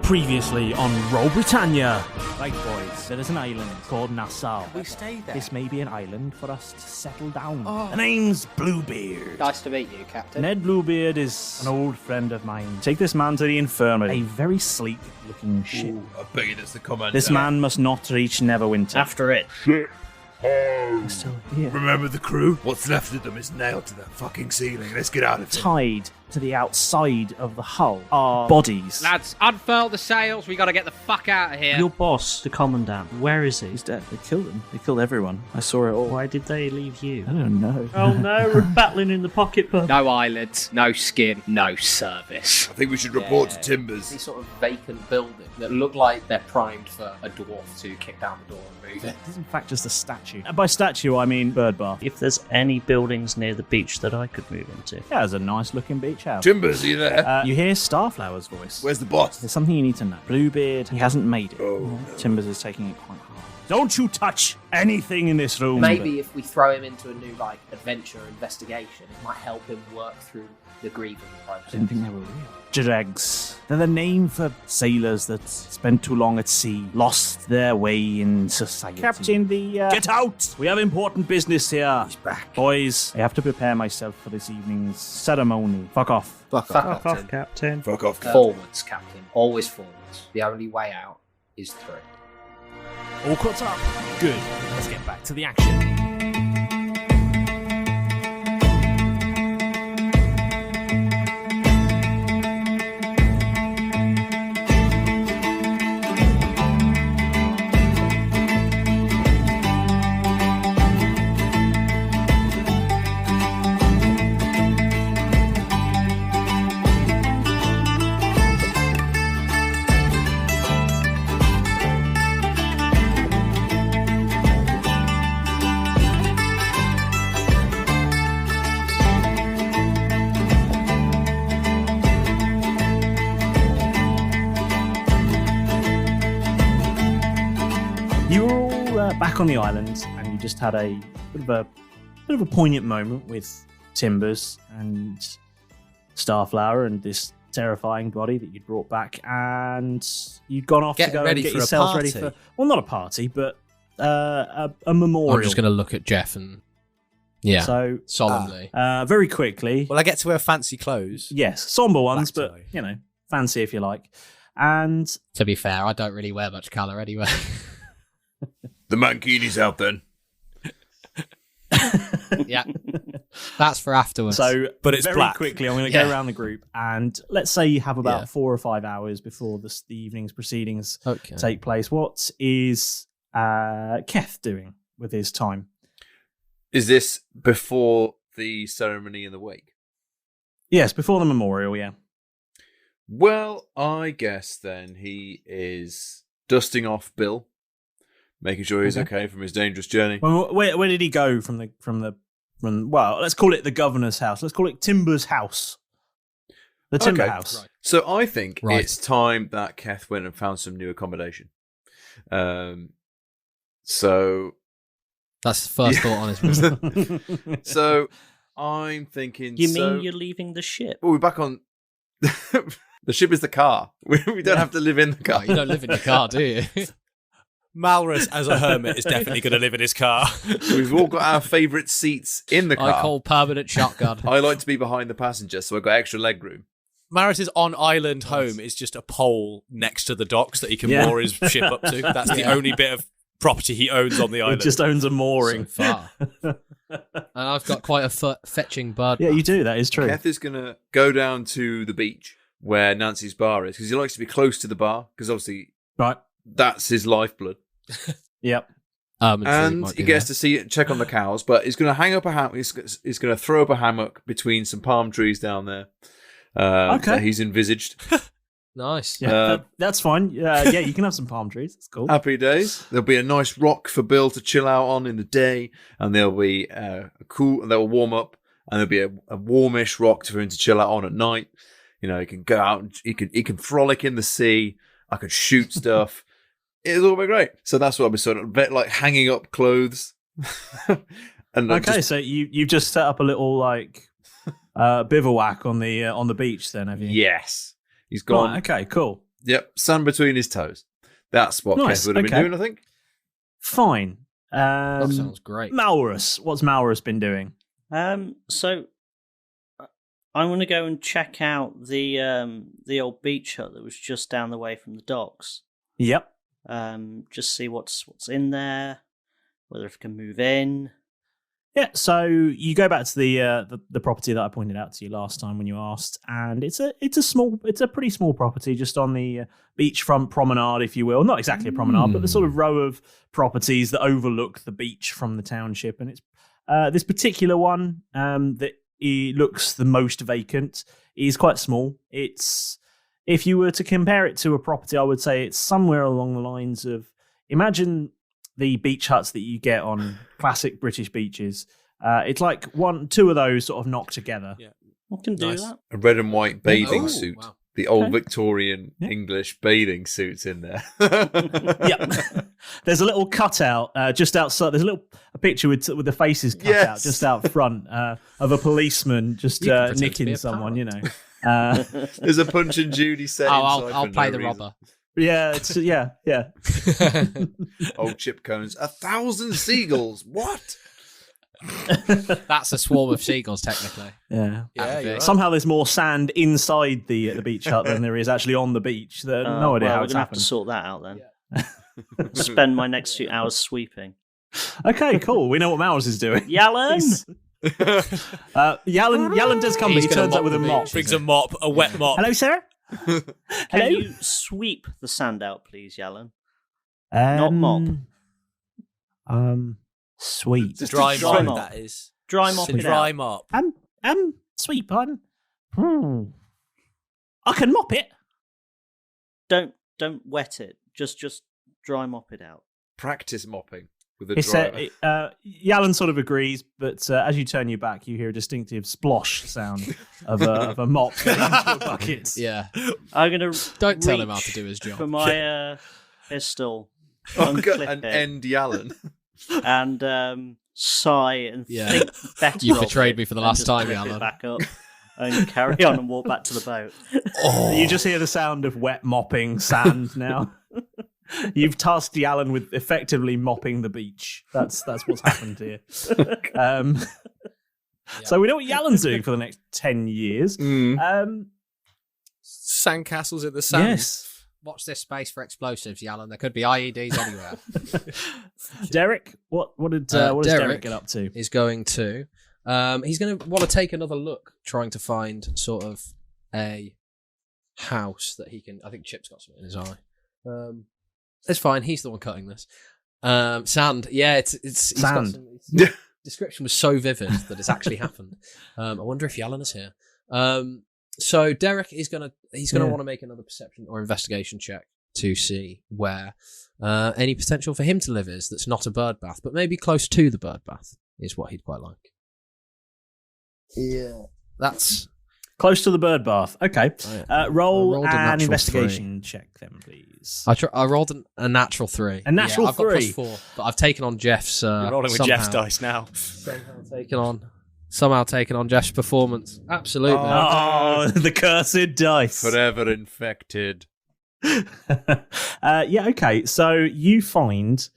Previously on Roll Britannia. Right, boys, there is an island called Nassau. We stay there. This may be an island for us to settle down. The name's Bluebeard. Nice to meet you, Captain. Ned Bluebeard is an old friend of mine. Take this man to the infirmary. A very sleek-looking ship. Ooh, I bet you that's the commander. This man must not reach Neverwinter. After it. He's still here. Remember the crew? What's left of them is nailed to that fucking ceiling. Let's get out of here. Tied to the outside of the hull are bodies. Lads, unfurl the sails. We got to get the fuck out of here. Your boss, the commandant, where is he? He's dead. They killed him. They killed everyone. I saw it all. Why did they leave you? I don't know. Oh no, we're battling in the pocket pub. No eyelids, no skin, no service. I think we should report to Timbers. These sort of vacant building that look like they're primed for a dwarf to kick down the door and move it. This is in fact just a statue. And by statue, I mean bird bath. If there's any buildings near the beach that I could move into. Yeah, it's a nice looking beach house. Timbers, are you there? You hear Starflower's voice. Where's the boss? There's something you need to know. Bluebeard, he hasn't made it. Oh, no. Timbers is taking it quite hard. Don't you touch anything in this room. Maybe if we throw him into a new adventure investigation, it might help him work through the grieving I process. didn't think they were real. Dregs. They're the name for sailors that spent too long at sea, lost their way in society. Captain, Get out! We have important business here. He's back. Boys, I have to prepare myself for this evening's ceremony. Fuck off. Fuck off, Captain. Captain. Fuck off. Forwards, Captain. Always forwards. The only way out is through. All caught up? Good. Let's get back to the action. Back on the island, and you just had a bit of a poignant moment with Timbers and Starflower and this terrifying body that you'd brought back, and you'd gone off to go and get yourselves ready for, well, not a party, but a memorial. I'm just going to look at Jeff and so solemnly. Very quickly. Well, I get to wear fancy clothes. Yes, somber ones, Black but tie. Fancy if you like. And To be fair, I don't really wear much colour anyway. The mankini's out then. Yeah, that's for afterwards. So, But it's very black. quickly, I'm going to go around the group, and let's say you have about 4 or 5 hours before the evening's proceedings okay. take place. What is Keth doing with his time? Is this before the ceremony in the wake? Yes, before the memorial, yeah. Well, I guess then he is dusting off Bill, making sure he's okay from his dangerous journey. Well, where did he go from well, let's call it the governor's house. Let's call it Timber's house. The Timber Okay. house. Right. So I think Right. it's time that Keth went and found some new accommodation. So That's the first thought on his list. so I'm thinking. You mean you're leaving the ship? Well, we're back on. The ship is the car. We don't have to live in the Oh, car. you don't live in your car, do you? Malrus, as a hermit, is definitely going to live in his car. We've all got our favourite seats in the car. I call permanent shotgun. I like to be behind the passenger, so I've got extra leg room. Malrus's on-island home is just a pole next to the docks that he can moor his ship up to. That's the only bit of property he owns on the He island. just owns a mooring. So far. And I've got quite a fetching bird. Yeah, you do. That is true. Keth is going to go down to the beach where Nancy's bar is, because he likes to be close to the bar, because obviously Right. that's his lifeblood. Yep. And he gets to check on the cows, but he's going to hang up a hammock. He's going to throw up a hammock between some palm trees down there. That he's envisaged. Nice. Yeah, that's fine. Yeah, you can have some palm trees. It's cool. Happy days. There'll be a nice rock for Bill to chill out on in the day, and there'll be they'll warm up, and there'll be a warmish rock for him to chill out on at night. He can go out and he can frolic in the sea. I could shoot stuff. It'll all be great. So that's what I'll be sort of a bit like hanging up clothes. And okay, so you've just set up a little bivouac on the beach, then, have you? Yes, he's gone. Right, okay, cool. Yep, sand between his toes. That's what Nice, Keth would have okay. been doing, I think. Fine. That sounds great. Malrus. What's Malrus been doing? So I'm going to go and check out the old beach hut that was just down the way from the docks. Yep. Just see what's in there, whether it can move in. Yeah, so you go back to the property that I pointed out to you last time when you asked, and it's a pretty small property just on the beachfront promenade, if you will. Not exactly a promenade, but the sort of row of properties that overlook the beach from the township. And it's this particular one that looks the most vacant is quite small. It's, if you were to compare it to a property, I would say it's somewhere along the lines of, imagine the beach huts that you get on classic British beaches. It's like two of those sort of knocked together. Yeah. I can do that. A red and white bathing suit. Wow. The old Okay. Victorian English bathing suits in there. Yeah, there's a little cutout just outside. There's a picture with the faces cut out just out front of a policeman just You can pretend to be nicking a someone. parrot. You know. There's a Punch and Judy set inside I'll for play no the reason. robber. Yeah, it's yeah. Old chip cones. 1,000 seagulls. What? That's a swarm of seagulls, technically. Yeah. Yeah, you're right. Somehow there's more sand inside the beach hut than there is actually on the beach. No idea well, how we're it's gonna have to happened. sort that out then. Spend my next few hours sweeping. Okay, cool. We know what Malrus is doing. Yalan! Yalan does come, but he He's gonna turns up mop with a the mop. beach. Brings a mop, a wet mop. Hello, sir. Can Hello? you sweep the sand out, please, Yalan? Not mop. Sweet. Just Dry a dry mop, mop. that is. Dry mop it Dry out. mop. Sweep. I can mop it. Don't wet it. Just dry mop it out. Practice mopping with a It's dryer. Yalan sort of agrees, but as you turn your back, you hear a distinctive splosh sound of a mop going into a bucket. Yeah. I'm gonna Don't tell him how reach to do his job. for my pistol, Oh, God, unclip and it, end Yallen. and sigh and Yeah. think better. You of betrayed it me for the and last just time, pick it Yalan. back up and carry on and walk back to the boat. You just hear the sound of wet mopping sand now. You've tasked Yalan with effectively mopping the beach. That's what's happened here. So we know what Yalan's doing for the next 10 years. Sandcastles in the sand. Yes. Watch this space for explosives, Yalan. There could be IEDs anywhere. Derek, what does Derek Derek get up to? Is going to. He's going to want to take another look, trying to find sort of a house that he can. I think Chip's got something in his eye. It's fine. He's the one cutting this. Sand. Yeah, it's he's got Sand. some, description was so vivid that it's actually happened. I wonder if Yalan is here. So Derek is gonna want to make another perception or investigation check to see where any potential for him to live is that's not a bird bath, but maybe close to the bird bath is what he'd quite like. Yeah, that's Close to the bird bath. Okay. Roll I rolled a an natural investigation check then, please. I rolled a natural 3. A natural I've got 3? +4, but I've taken on Jeff's. You're rolling with somehow. Jeff's dice now. Somehow taken on Jeff's performance. Absolutely. Oh, the cursed dice. Forever infected. Yeah, okay. So you find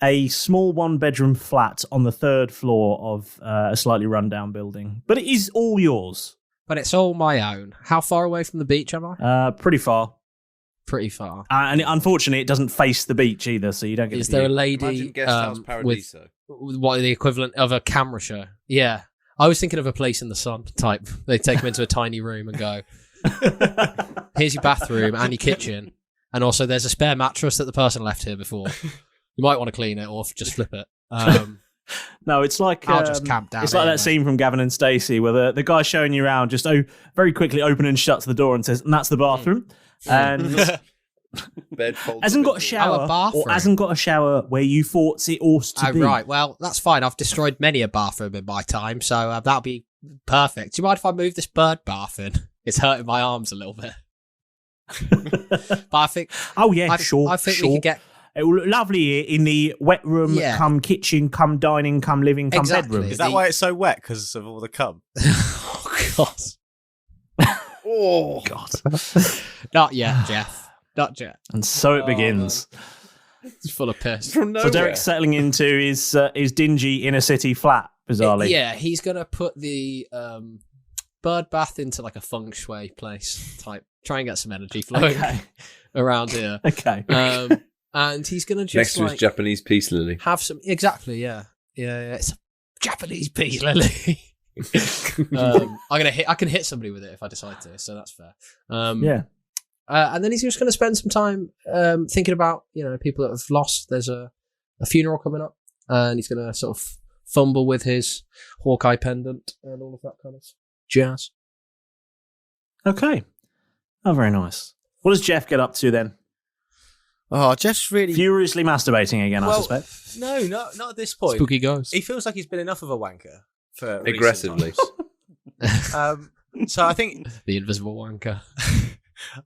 a small one-bedroom flat on the 3rd floor of a slightly run-down building, but it is all yours. But it's all my own. How far away from the beach am I? Pretty far. Pretty far. And unfortunately, it doesn't face the beach either, so you don't get Is the there a view. lady Imagine Guest House with Paradiso. what the equivalent of a camera show? Yeah. I was thinking of a Place in the Sun type. They take him into a tiny room and go, here's your bathroom and your kitchen. And also there's a spare mattress that the person left here before. You might want to clean it or just flip it. No, it's like I'll just camp down It's like here, that mate. scene from Gavin and Stacey where the guy showing you around just very quickly open and shuts the door and says, and that's the bathroom. And Bed folded hasn't got a with- shower, bathroom? or hasn't got a shower where you thought it ought to Oh, be. right. Well, that's fine. I've destroyed many a bathroom in my time, so that'll be perfect. Do you mind if I move this bird bath in? It's hurting my arms a little bit. But I think... Oh yeah, sure. I think sure. we could get... It will look lovely here in the wet room, Yeah. come kitchen, come dining, come living, come Exactly. bedroom. Is that why it's so wet? Because of all the cum? Oh, God. Oh, God. Not yet, Jeff. Not yet. And so it begins. It's full of piss. From nowhere. So Derek's settling into his dingy inner city flat, bizarrely. Yeah, he's gonna put the bird bath into like a feng shui place type. Try and get some energy flowing around here. Okay. And he's gonna just Next to his Japanese peace lily. have some. Exactly. Yeah. It's a Japanese peace lily. I can hit somebody with it if I decide to, so that's fair. Yeah. And then he's just going to spend some time thinking about people that have lost. There's a funeral coming up, and he's going to sort of fumble with his Hawkeye pendant and all of that kind of jazz. Okay. Oh, very nice. What does Jeff get up to then? Oh, Jeff's really Furiously masturbating again, I suspect. No, not at this point. Spooky ghost. He feels like he's been enough of a wanker for Aggressively. recent times. So I think The invisible wanker.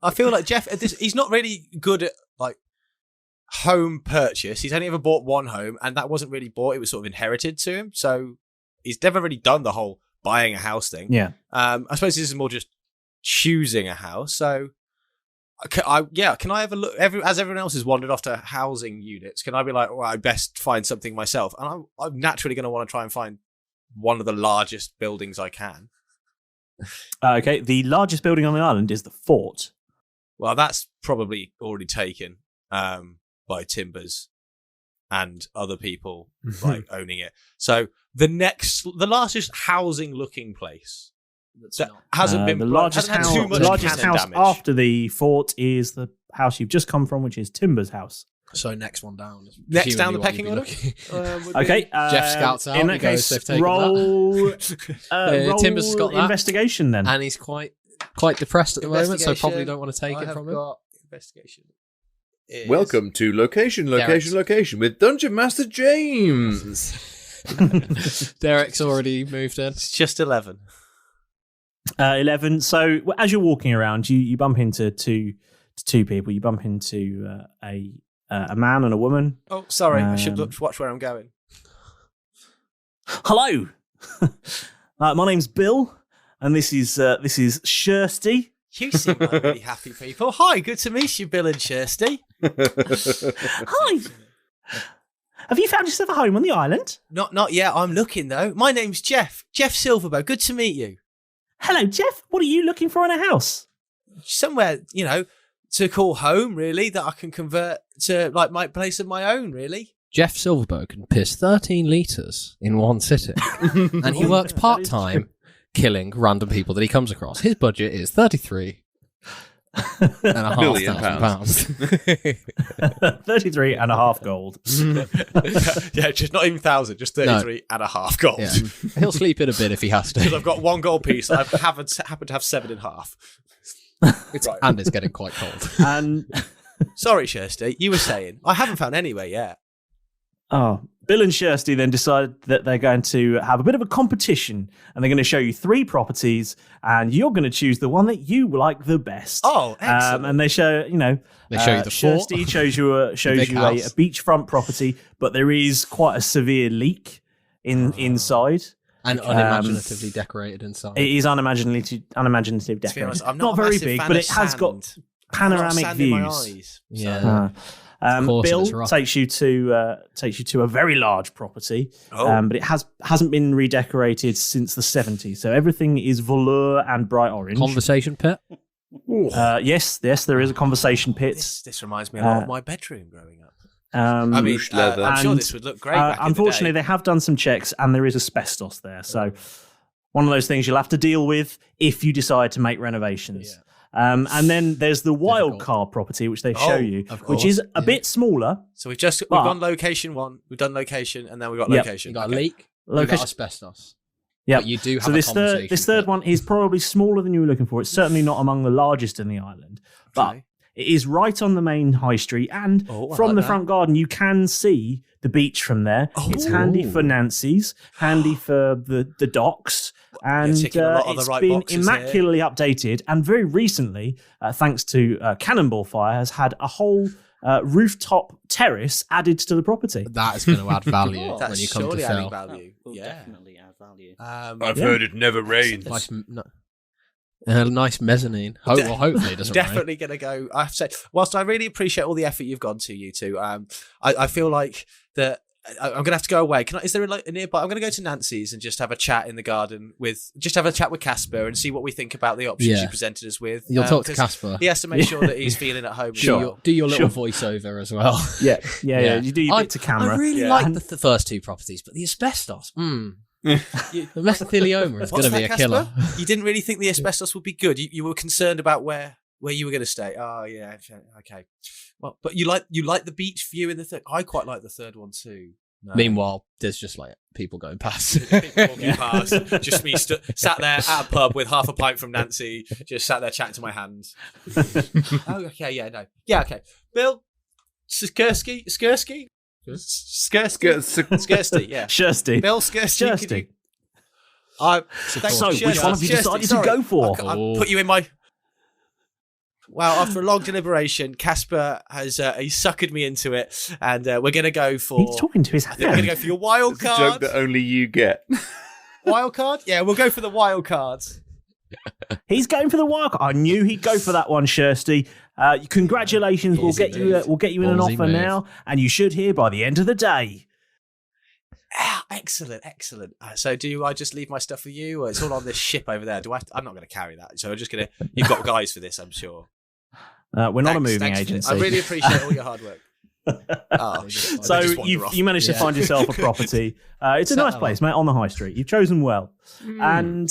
I feel like Jeff, he's not really good at like home purchase. He's only ever bought one home, and that wasn't really bought; it was sort of inherited to him. So he's never really done the whole buying a house thing. Yeah. I suppose this is more just choosing a house. So, can I have a look? As everyone else has wandered off to housing units, can I be like, well, I best find something myself? And I'm naturally going to want to try and find one of the largest buildings I can. Okay. The largest building on the island is the fort. Well, that's probably already taken by Timbers and other people like owning it. So the largest housing-looking place that hasn't been the largest hasn't house. had too much The largest cannon house damage. after the fort is the house you've just come from, which is Timber's house. So next one down. is Next down the presumably what pecking you'd be order. looking- Okay. Jeff scouts out. In He that goes, case, "They've taken roll Timbers has got that. investigation then. And he's quite depressed at the moment, so probably Investigation. don't want to take it from him. Investigation. Is- Welcome to Location with Dungeon Master James. Derek's already moved in. It's just 11. 11. So as you're walking around, you bump into two people. You bump into a man and a woman. Oh, sorry. I should watch where I'm going. Hello, my name's Bill, and this is Shirsty. You seem like really happy people. Hi, good to meet you, Bill and Kirsty. Hi. Have you found yourself a home on the island? Not yet. I'm looking though. My name's Jeff. Jeff Silverbow. Good to meet you. Hello, Jeff. What are you looking for in a house? Somewhere, to call home, really, that I can convert to like my place of my own, really. Jeff Silverbow can piss 13 litres in one sitting, and he works part-time killing random people that he comes across. His budget is £33.5 Million pounds. 33 and a half gold. Yeah, just not even 1,000, just 33 and a half gold. Yeah. He'll sleep in a bit if he has Because to. I've got one gold piece. I happen to have 7.5. And it's getting quite cold. And Sorry, Kirsty, you were saying I haven't found anywhere yet. Bill and Shirsty then decide that they're going to have a bit of a competition, and they're going to show you 3 properties, and you're going to choose the one that you like the best. Oh, excellent! And they show, They show you the fort. Shirsty shows you a beachfront property, but there is quite a severe leak inside. And unimaginatively decorated inside. It is unimaginative decorated. To be honest, I'm not not a very massive big, fan but of it has sand. got I've got panoramic sand in my views. eyes, Yeah. Of course, Bill it's rough. takes you to a very large property, Oh. but it hasn't been redecorated since the 70s. So everything is velour and bright orange. Conversation pit. Yes, there is a conversation pit. This reminds me a lot of my bedroom growing up. I mean, leather. I'm sure And, this would look great. Back unfortunately, in the they have done some checks, and there is asbestos there. So one of those things you'll have to deal with if you decide to make renovations. And then there's the wild card property, which they show you, which is a bit smaller. So we've gone location 1, we've done location, and then we've got Yep. location. You got Okay. a leak. You got asbestos. Yeah, But you do have so a conversation this third pit. one is probably smaller than you were looking for. It's certainly not among the largest in the island, but Okay. it is right on the main high street, and Oh, I from like the that. front garden you can see the beach from there. It's handy for Nancy's, handy for the docks, and ticking a lot of the it's right been boxes here. immaculately updated. And very recently, thanks to Cannonball Fire, has had a whole rooftop terrace added to the property. That is going to add value when That's you come to surely adding sell. value. Will Yeah. definitely add value. I've heard it never rains. Nice, no. A nice mezzanine. Hopefully it doesn't rain. Definitely going to go. I have to say, whilst I really appreciate all the effort you've gone to, you two, I feel like that I'm going to have to go away. Is there a nearby? I'm going to go to Nancy's and just have a chat in the garden with Casper and see what we think about the options you presented us with. You'll talk to Casper. He has to make sure that he's feeling at home. Sure. Do your little voiceover as well. Yeah. You do your bit to camera. I really like the first two properties, but the asbestos, the mesothelioma is going to be a killer. You didn't really think the asbestos would be good. You were concerned about where you were going to stay. Oh yeah, okay. Well, but you like the beach view in the third. I quite like the third one too. No. Meanwhile, there's just like people going past. People walking past. Just me sat there at a pub with half a pint from Nancy. Just sat there chatting to my hands. Oh, okay, yeah, no, yeah, okay. Bill, Skursky, yeah. Shursty. Bill Skursky. So, which one have you decided to go for? I'll put you in my... Well, after a long deliberation, Casper has he suckered me into it, and we're going to go for... He's talking to his hand. We're going to go for your wild It's a card. joke that only you get. Wild card? Yeah, we'll go for the wild cards. He's going for the wild card. I knew he'd go for that one, Shursty. Congratulations. We'll get you in an offer now, and you should hear by the end of the day. Excellent. So do I just leave my stuff for you, or it's all on this ship over there? I'm not going to carry that. So I'm just going to... You've got guys for this, I'm sure. We're not a moving Thanks agency. I really appreciate all your hard work. So you managed to find yourself a property. It's a nice place, mate, on the high street. You've chosen well. And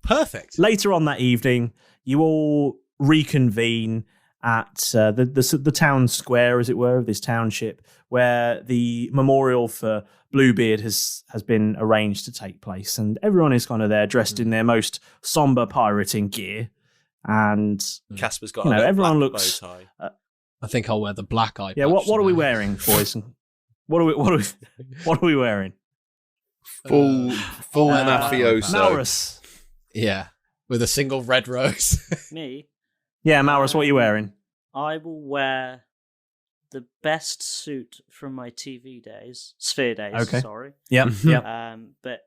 perfect. Later on that evening, you all reconvene at the town square, as it were, of this township, where the memorial for Bluebeard has been arranged to take place, and everyone is kind of there dressed in their most somber pirating gear. And Casper's got everyone black looks. bow tie. I think I'll wear the black eye. Yeah, what are we wearing, boys? What are we wearing? Full mafioso. Malrus. Yeah, with a single red rose. Me? Yeah, Malrus, what are you wearing? I will wear the best suit from my TV days, Sphere days. Okay. Sorry. Yep. But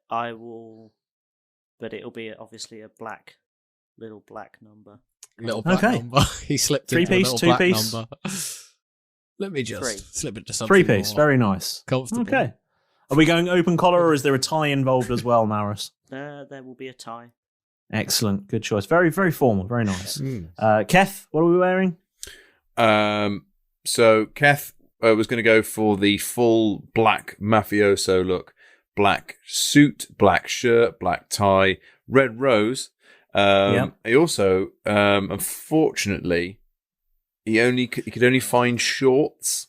it'll be obviously a little black number. Little black number. He slipped into Three-piece, a little black two-piece? number. Let me just Three. slip it to something 3-piece, more very nice. comfortable. Okay. Are we going open collar, or is there a tie involved as well, Malrus? There will be a tie. Excellent, good choice. Very, very formal, very nice. Keth, what are we wearing? So Keth was going to go for the full black mafioso look. Black suit, black shirt, black tie, red rose. He also, unfortunately, he could only find shorts.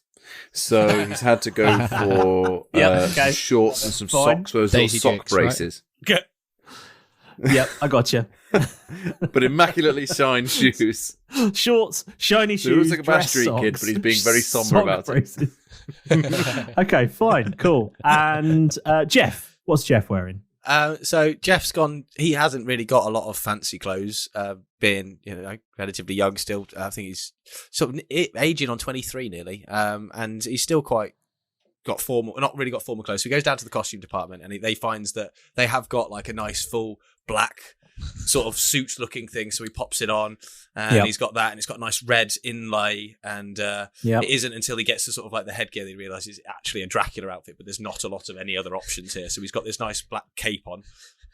So he's had to go for shorts and some socks, those little sock braces. Right? Yep, I got you. But immaculately signed shoes. Shorts, shiny So he shoes, looks like a Bash dress Street kid, socks, but he's being very somber sock about braces. Okay, fine, cool. And Jeff, what's Jeff wearing? So Jeff's gone. He hasn't really got a lot of fancy clothes, being relatively young still. I think he's sort of aging on 23 nearly, and he's still quite got formal. Not really got formal clothes. So he goes down to the costume department, and they finds that they have got like a nice full black sort of suit looking thing. So he pops it on, and he's got that, and it's got a nice red inlay. And it isn't until he gets to sort of like the headgear that he realizes it's actually a Dracula outfit, but there's not a lot of any other options here. So he's got this nice black cape on.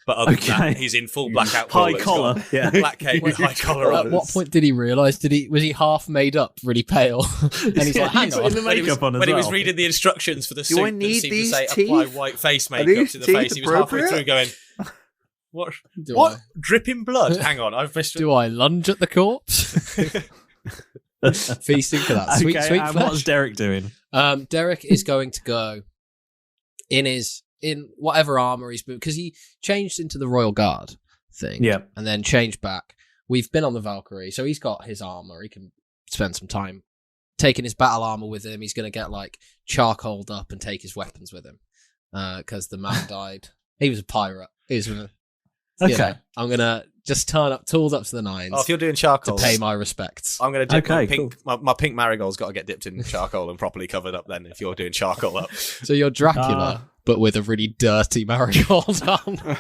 But other than that, he's in full black outfit. High collar, black cape with high collar on. At what point did he realise? Was he half made up, really pale? And he's like, hang on. When he was reading the instructions for the suit, I need that seemed these to say teeth? apply white face makeup to the face. He was halfway through going, What? Dripping blood? Hang on, I've missed it. Do I lunge at the corpse? Feasting for that sweet flesh. What's Derek doing? Derek is going to go in whatever armour he's been, because he changed into the Royal Guard thing, and then changed back. We've been on the Valkyrie, so he's got his armour. He can spend some time taking his battle armour with him. He's going to get like charcoaled up and take his weapons with him, because the man died. He was a pirate. He was I'm going to just turn up, tools up to the nines. Oh, if you're doing charcoal, to pay my respects. I'm going to dip my pink. Cool. My pink marigold's got to get dipped in charcoal and properly covered up. Then, if you're doing charcoal up, so you're Dracula, but with a really dirty marigold on.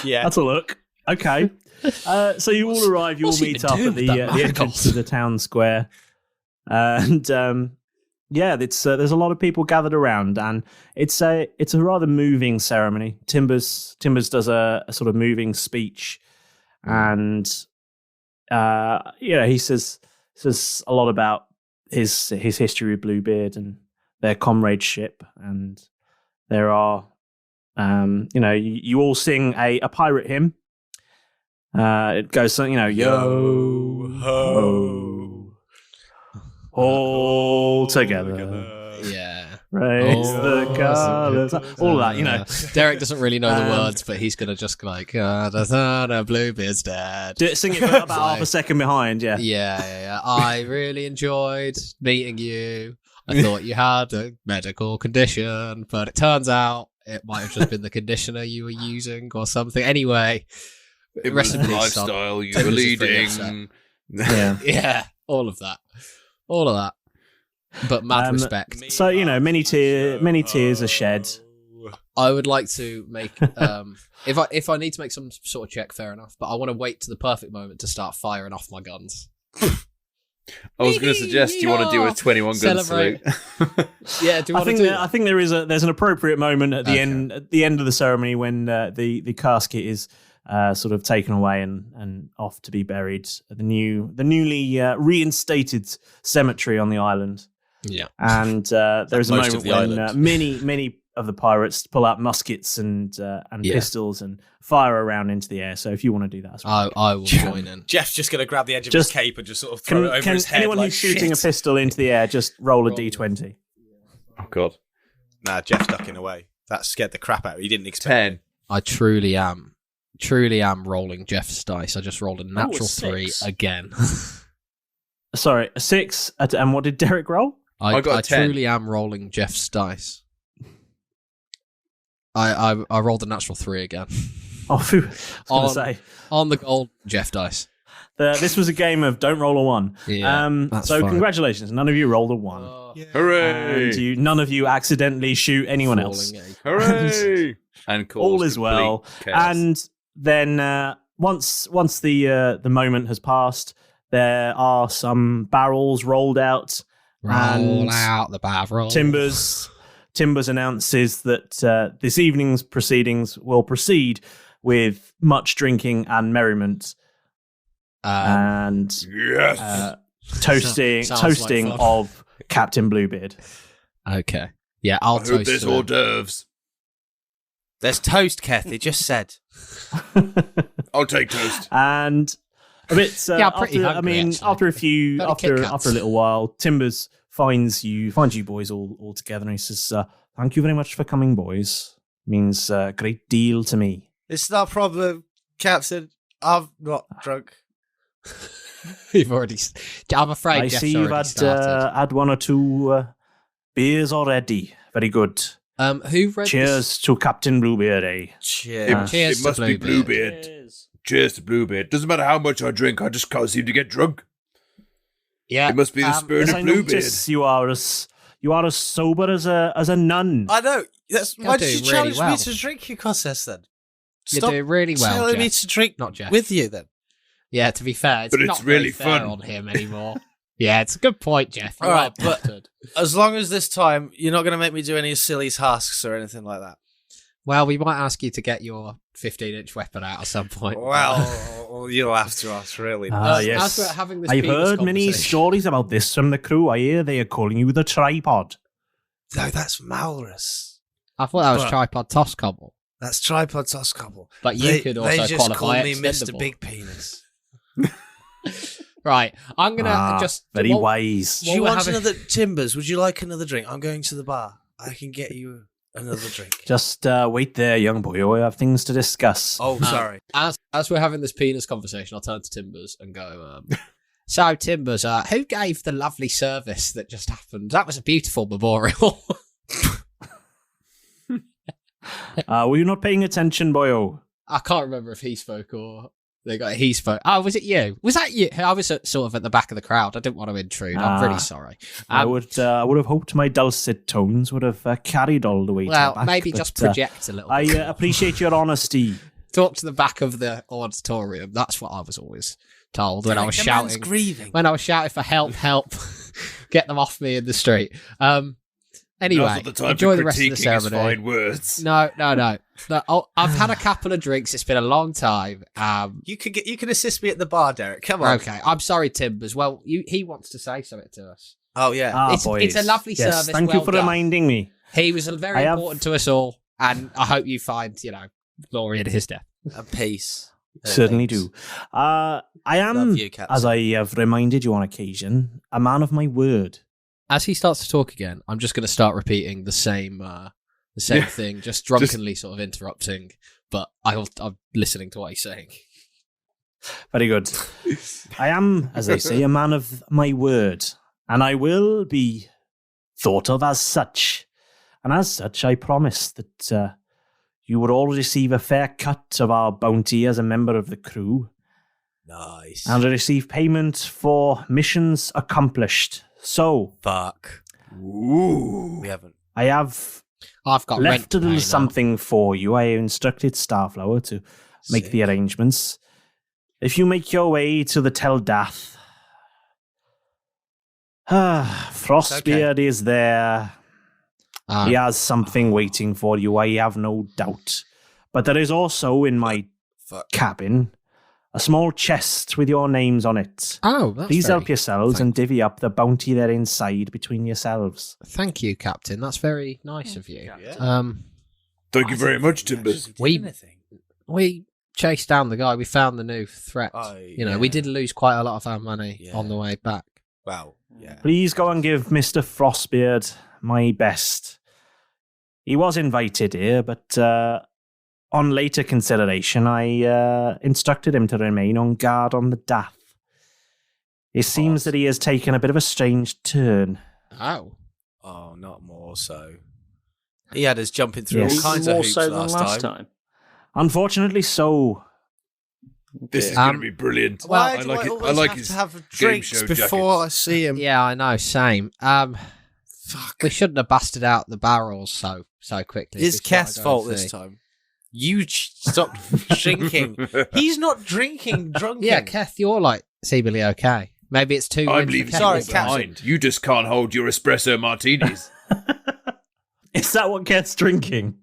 Yeah, that's a look. Okay. So you all arrive. You all What's he meet been up doing at with the that entrance to the town square, and there's a lot of people gathered around, and it's a rather moving ceremony. Timbers does a sort of moving speech, and he says a lot about his history with Bluebeard and their comradeship, and there are you all sing a pirate hymn. It goes something, yo ho, all together. Yeah. Raise the colours. All of that, Derek doesn't really know the words, but he's going to just like, Bluebeard's dead. Sing it for about half a second behind, yeah. Yeah. I really enjoyed meeting you. I thought you had a medical condition, but it turns out it might have just been the conditioner you were using or something. Anyway, It was the lifestyle you were leading. Yeah, all of that. But mad respect. So, many tears are shed. I would like to make if I need to make some sort of check, fair enough. But I want to wait to the perfect moment to start firing off my guns. I was going to suggest you want to do a 21 gun salute. Yeah, do you want to do? I think there's an appropriate moment at the end of the ceremony when the casket is sort of taken away and off to be buried at the newly reinstated cemetery on the island. Yeah, and there's a moment when many of the pirates pull out muskets and pistols and fire around into the air. So if you want to do that as well, I will join in. Jeff's just going to grab the edge of his cape and just sort of throw it over his head. Anyone who's shooting a pistol into the air, just roll a d20. Oh God! Nah, Jeff's ducking away. That scared the crap out of him. He didn't expect 10. I truly am rolling Jeff's dice. I just rolled a natural 3 again. Sorry, a 6. And what did Derek roll? I got a 10. Truly am rolling Jeff's dice. I rolled a natural 3 again. Oh, phew. I was going to say. On the gold Jeff dice. This was a game of don't roll a 1. Yeah, that's so fine. Congratulations. None of you rolled a 1. Hooray! And none of you accidentally shoot anyone else. Hooray! And all is well. Chaos. And then once the moment has passed, there are some barrels rolled out. Roll out the barrel. Timbers announces that this evening's proceedings will proceed with much drinking and merriment, and toasting like of Captain Bluebeard. Okay, yeah, I'll toast. I hope there's hors d'oeuvres. There's toast, Keth. He just said. I'll take toast. And a bit. Pretty hungry, after a little while, Timbers finds you boys all together, and he says, "Thank you very much for coming, boys. Means a great deal to me." It's not a problem, Captain. I'm not drunk. You've already. I'm afraid. I Jeff's see you've had one or two beers already. Very good. Who read Cheers to Captain Bluebeard, eh? Cheers. Cheers It must to be Bluebeard. Bluebeard. Cheers to Bluebeard. Doesn't matter how much I drink, I just can't seem to get drunk. Yeah, It must be the spirit Yes, of I Bluebeard. notice you are as sober as a nun. I know. Why did you doing challenge really me well. to drinking contest then? You're Stop doing really well, telling me Jeff. to drink Not Jeff. with you then. Yeah, to be fair, But it's not really very fair fun. on him anymore. Yeah, it's a good point, Jeff. All right, but- bastard. As long as this time you're not going to make me do any silly tasks or anything like that. Well, we might ask you to get your 15-inch weapon out at some point. Well, you'll have to ask, really. Yes. As we're having this I've penis heard many conversation- stories about this from the crew. I hear they are calling you the tripod. No, that's Malrus. I thought that was But- tripod Tosscoble. That's tripod Tosscoble. But you could also they just qualify call me extendable. Mr. Big Penis. Right, I'm gonna just very what- wise. Do you we're want having- another Timbers? Would you like another drink? I'm going to the bar. I can get you another drink. Just wait there, young boy. We have things to discuss. Oh, sorry. As we're having this penis conversation, I'll turn to Timbers and go, so Timbers, who gave the lovely service that just happened? That was a beautiful memorial. Were you not paying attention, boyo? I can't remember if he spoke or he spoke. Oh, was it you? Was that you? I was sort of at the back of the crowd. I didn't want to intrude. I'm really sorry. I would have hoped my dulcet tones would have carried all the way to the Well, back, maybe but, just project a little I bit. appreciate your honesty. Talk to the back of the auditorium. That's what I was always told when I was shouting. Grieving. When I was shouting for help, get them off me in the street. Anyway, enjoy the rest of the ceremony. Fine words. No. I've had a couple of drinks. It's been a long time. You can assist me at the bar, Derek. Come on. Okay, I'm sorry, Timbers. Well, he wants to say something to us. Oh yeah. It's a lovely service. Thank you for reminding me. He was very important to us all, and I hope you find, glory in his death. And peace. Certainly do. I am, Love you, Captain. as I have reminded you on occasion, a man of my word. As he starts to talk again, I'm just going to start repeating the same thing, just drunkenly sort of interrupting, but I'm listening to what he's saying. Very good. I am, as they say, a man of my word, and I will be thought of as such. And as such, I promise that you would all receive a fair cut of our bounty as a member of the crew. Nice. And receive payment for missions accomplished. So, Fuck. Ooh. We haven't. I've got rent left to a pay little now. something for you. I instructed Starflower to make the arrangements. If you make your way to the Tel Dath, Frostbeard is there. He has something waiting for you, I have no doubt. But there is also in my cabin a small chest with your names on it. Oh, that's Please very- help yourselves and divvy up the bounty there inside between yourselves. Thank you, Captain. That's very nice of you. Yeah. Thank you very much, Timbers. We chased down the guy. We found the new threat. Oh, We did lose quite a lot of our money on the way back. Well, yeah. Please go and give Mr. Frostbeard my best. He was invited here, but on later consideration, I instructed him to remain on guard on the Dath. It seems that he has taken a bit of a strange turn. Oh. Oh, not more so. He had us jumping through Yes. all kinds of More hoops so than last time. Unfortunately so. This is going to be brilliant. Why I do like I it. always I like have his to have game drinks show before jackets. I see him? Yeah, I know. Same. Fuck. We shouldn't have busted out the barrels so quickly. It's Keth's fault this time. You stopped drinking. He's not drinking, drunken. Yeah, Keth, you're seemingly okay. Maybe it's too. I'm leaving Sorry, you Captain. behind. You just can't hold your espresso martinis. Is that what Keth's drinking?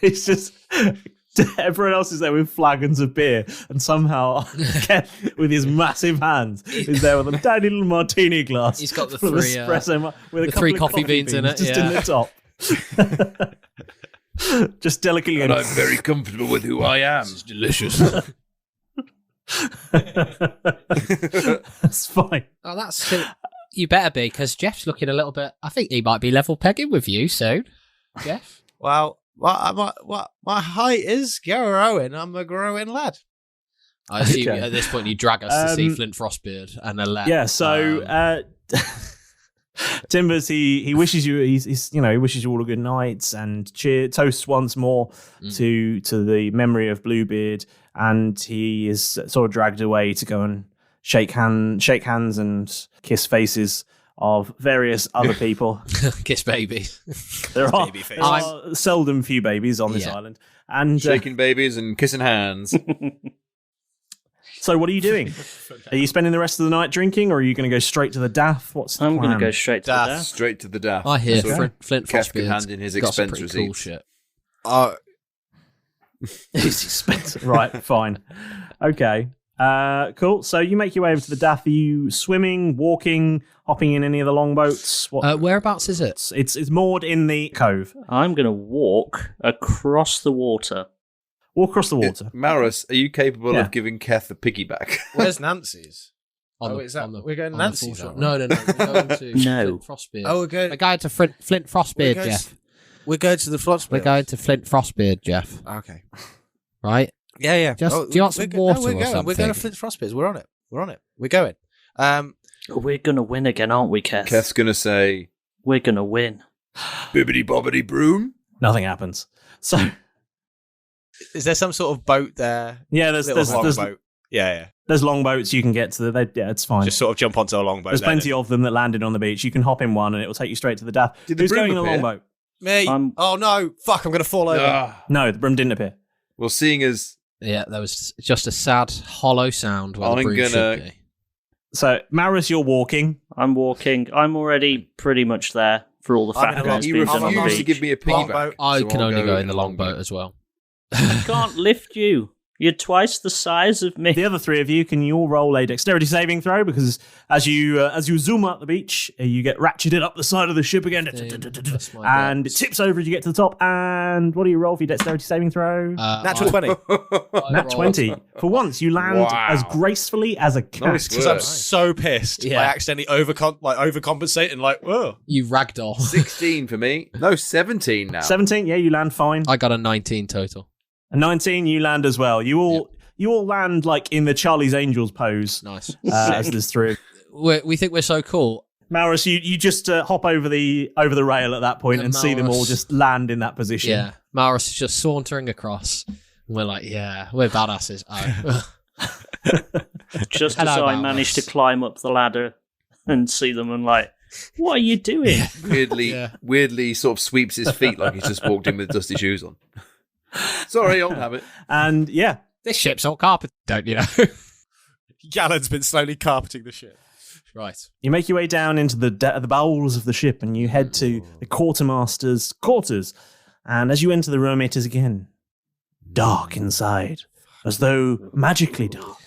It's just everyone else is there with flagons of beer, and somehow Keth, with his massive hands, is there with a tiny little martini glass. He's got the full of three, espresso with a the couple three of coffee beans in it, just yeah. in the top. Just delicately. And I'm very comfortable with who I am. It's delicious. That's fine. Oh, that's good. You better be, because Jeff's looking a little bit. I think he might be level pegging with you soon, Jeff. Well, my height is growing. I'm a growing lad. I assume Okay. at this point you drag us to see Flint Frostbeard and Alette. Yeah. So Timbers, he wishes you he wishes you all a good night and toasts once more to the memory of Bluebeard, and he is sort of dragged away to go and shake hands and kiss faces of various other people. Kiss baby. There are, Baby face. there are seldom few babies on this Yeah. island, and Shaking babies and kissing hands. so what are you doing? Are you spending the rest of the night drinking, or are you going to go straight to the Dath? What's the I'm going plan? to go straight to Dath. the Dath. Straight to the Dath. I hear So Flint Keth can Frostbeard's hand in his got some expense pretty cool receipts. shit. It's expensive. Right, fine. Okay. Cool. So you make your way over to the Dath. Are you swimming, walking, hopping in any of the longboats? What? Whereabouts is it? It's moored in the cove. I'm going to walk across the water. Walk across the water. Malrus, are you capable Yeah. of giving Keth a piggyback? Where's Nancy's? On Is that we're going on the Nancy's? foreshore. aren't we? No. We're going to No. Flint Frostbeard. Oh, we're going. We're going to Flint Frostbeard, We're going Jeff. We're going to the Flotsbill. We're going to Flint Frostbeard, Jeff. Okay. Right? Yeah. Just- do you want some water we're or going. We're something? going to Flint Frostbeard. We're on it. We're going. We're going to win again, aren't we, Keth? Keth's going to say, We're going to win. bibbity bobbity broom. Nothing happens. So Is there some sort of boat there? yeah, there's boat. Yeah. there's longboats you can get to. Yeah, it's fine. Just sort of jump onto a longboat. There's plenty of them that landed on the beach. You can hop in one and it will take you straight to the Dath. Did the Who's broom going in a appear? longboat? Me. I'm- Oh no! Fuck! I'm going to fall over. Ah, No, the broom didn't appear. Well, seeing as Yeah, there was just a sad, hollow sound where the I'm broom gonna- should be. So, Malrus, you're walking. I'm walking. I'm already pretty much there for all the I'm in fact a long- that's he been done on the refused to beach. give me a Longboat. piggyback. I so can I'll only go in a the longboat as well. I can't lift you. You're twice the size of me. The other three of you, can you all roll a dexterity saving throw? Because as you zoom out the beach, you get ratcheted up the side of the ship again, That's my and it dex. tips over as you get to the top. And what do you roll for your dexterity saving throw? Natural 20. Nat 20. For once, you land Wow. as gracefully as a cat. Nice Because work. I'm so pissed. Yeah. I accidentally overcompensate and whoa. You ragdoll. 16 for me. No, 17 now. 17, yeah, you land fine. I got a 19 total. And 19, you land as well. You all land like in the Charlie's Angels pose Nice. as there's three. We think we're so cool. Malrus, you just hop over the rail at that point and see them all Malrus- just land in that position. Yeah. Malrus is just sauntering across. And we're like, yeah, we're badasses. Oh. Just as Hello, I Malrus. managed to climb up the ladder and see them and like, what are you doing? Weirdly sort of sweeps his feet like he's just walked in with dusty shoes on. Sorry, I'll have it. And yeah, This ship's all carpet, don't you know? Gallen's been slowly carpeting the ship. Right. you make your way down into the bowels of the ship and you head to the quartermaster's quarters. And as you enter the room, it is again dark inside, as though magically dark.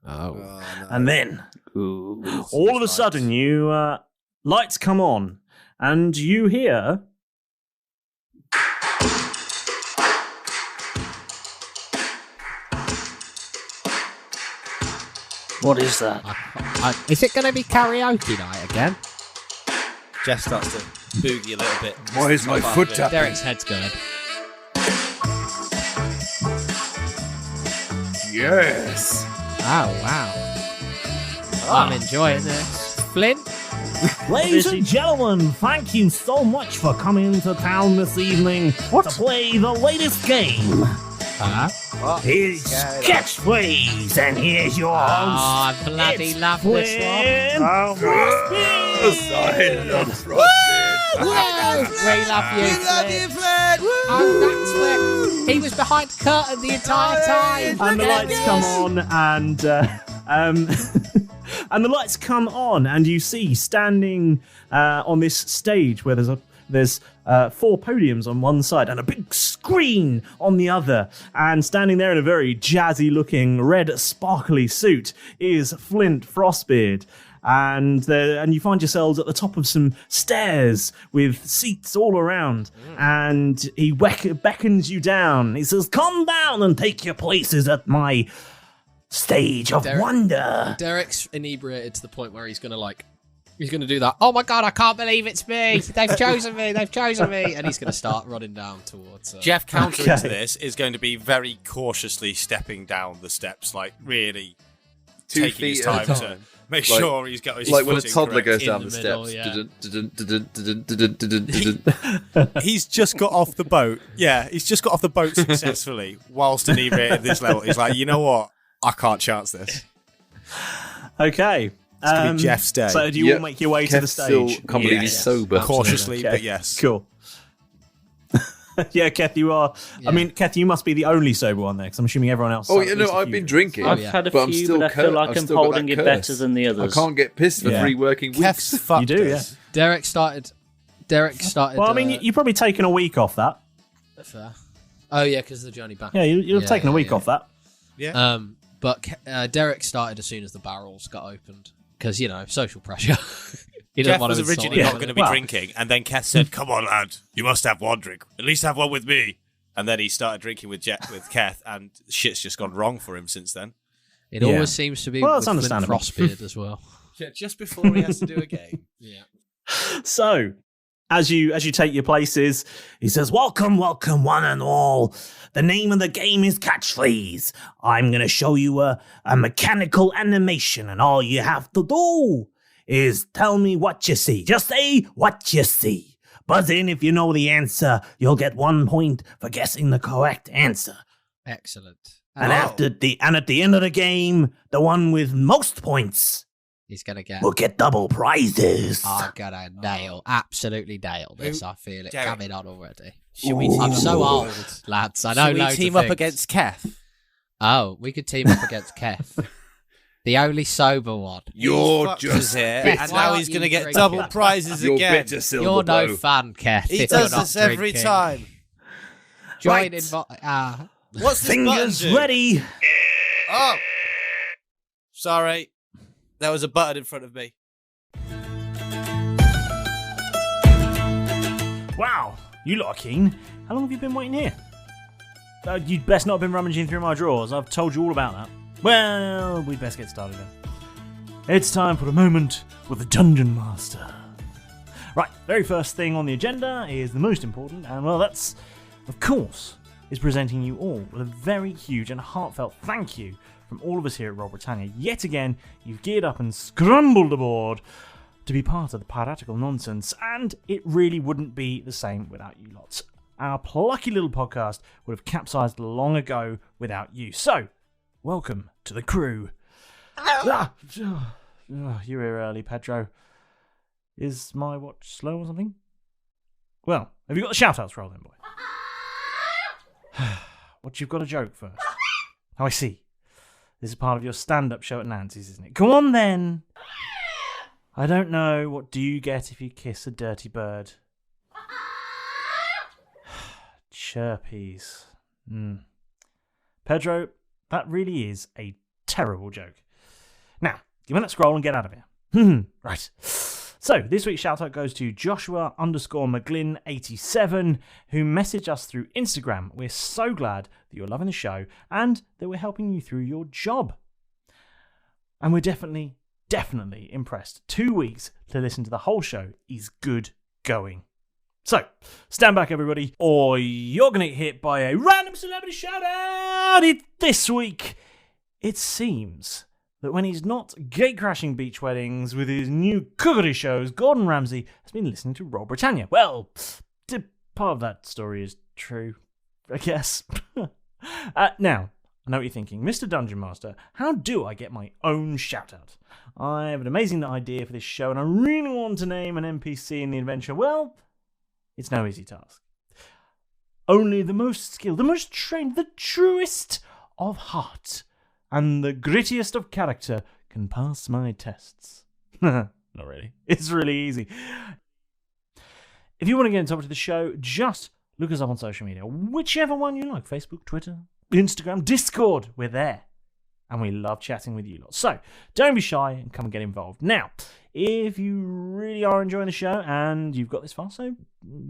Oh. And then, all of a sudden, lights come on, and you hear. What is that? Is it going to be karaoke night again? Jeff starts to boogie a little bit. Why is my foot tapping? Derek's head's going. Yes. Oh, wow. I'm enjoying this. Flint? Ladies and gentlemen, thank you so much for coming to town this evening to play the latest game. Here's Catchphrase, and here's your host. I bloody love this one. We love you, Flint. Oh, that's where he was behind the curtain the entire time. And the lights come on, and and the lights come on, and you see standing on this stage where there's 4 podiums on one side and a big screen on the other, and standing there in a very jazzy-looking red sparkly suit is Flint Frostbeard. And you find yourselves at the top of some stairs with seats all around, and he beckons you down. He says, "Come down and take your places at my stage of wonder." Derek's inebriated to the point where he's going to do that. Oh my god, I can't believe it's me. They've chosen me. And he's going to start running down towards... Jeff countering Okay. to this is going to be very cautiously stepping down the steps, like really 2 taking his feet at time a to time. make Like- sure he's got his Like when a footing toddler correct. goes In down the the middle, steps. yeah. He's just got off the boat. Yeah, he's just got off the boat successfully whilst inebriated at this level. He's like, you know what? I can't chance this. Okay. It's going to be Jeff's day. So do you all make your way to the Keth still stage? can't believe he's Yes. sober. Cautiously, Okay, but yes. Cool. Yeah, Keth, you are. Yeah. I mean, Keth, you must be the only sober one there, because I'm assuming everyone else. Oh, at yeah, least no, a I've few been drinks. drinking. I've had a but I'm few, still but I feel like I've I'm still got holding that it better curse. than the others. I can't get pissed for Yeah. 3 working weeks. Keth's fucked You do, us. Derek started... Well, I mean, you've probably taken a week off that. Fair. Oh, yeah, because of the journey back. Yeah, you've Yeah, taken a yeah, week yeah. off that. Yeah. But Derek started as soon as the barrels got opened. Because, social pressure. He doesn't Jeff want was to insult originally anyone. not going to be Well- drinking, and then Keth said, "Come on, lad, you must have one drink. At least have one with me." And then he started drinking with Keth, and shit's just gone wrong for him since then. It Yeah. always seems to be Well, with it's Flint understandable. Frostbeard as well. Yeah, just before he has to do a game. Yeah. So, as you take your places, he says, "Welcome, welcome, one and all. The name of the game is Catchphrase. I'm going to show you a mechanical animation, and all you have to do is tell me what you see. Just say what you see. Buzz in if you know the answer. You'll get 1 point for guessing the correct answer. Excellent. And at the end of the game, the one with most points He's going to get... We'll get double prizes. I'm going to absolutely nail this. I feel it Derek. coming on already. Should we I'm so old, lads. I know Should we loads team of up things. against Keth? Oh, we could team up against Keth. The only sober one. You're Fucked just us here, bitter. and Why now aren't he's going you to get drinking? double prizes You're again. bitter, Silverbow. You're no fan, Keth. He if you're does not this every drinking. time. Join Right. What's this Fingers button do? ready. Oh, sorry, there was a button in front of me. Wow, you lot are keen. How long have you been waiting here? You'd best not have been rummaging through my drawers. I've told you all about that. Well, we'd best get started then. It's time for a moment with the Dungeon Master. Right, very first thing on the agenda is the most important, and well, that's, of course, is presenting you all with a very huge and heartfelt thank you from all of us here at Roll Britannia. Yet again, you've geared up and scrambled aboard to be part of the piratical nonsense, and it really wouldn't be the same without you lots. Our plucky little podcast would have capsized long ago without you. So, welcome to the crew. You're here early, Pedro. Is my watch slow or something? Well, have you got the shout-outs roll then, boy? What, you've got a joke first? Oh, I see. This is part of your stand-up show at Nancy's, isn't it? Go on, then. I don't know. What do you get if you kiss a dirty bird? Chirpies. Pedro, that really is a terrible joke. Now, give me that scroll and get out of here. Right. So, this week's shout-out goes to Joshua_McGlynn87, who messaged us through Instagram. We're so glad that you're loving the show and that we're helping you through your job. And we're definitely impressed. 2 weeks to listen to the whole show is good going. So, stand back, everybody, or you're going to get hit by a random celebrity shout-out. This week, it seems that when he's not gate-crashing beach weddings with his new cookery shows, Gordon Ramsay has been listening to Roll Britannia. Well, part of that story is true, I guess. Now, I know what you're thinking. Mr. Dungeon Master, how do I get my own shout-out? I have an amazing idea for this show, and I really want to name an NPC in the adventure. Well, it's no easy task. Only the most skilled, the most trained, the truest of heart, and the grittiest of character can pass my tests. Not really. It's really easy. If you want to get in touch with the show, just look us up on social media. Whichever one you like. Facebook, Twitter, Instagram, Discord. We're there. And we love chatting with you lot. So, don't be shy and come and get involved. Now, if you really are enjoying the show and you've got this far, so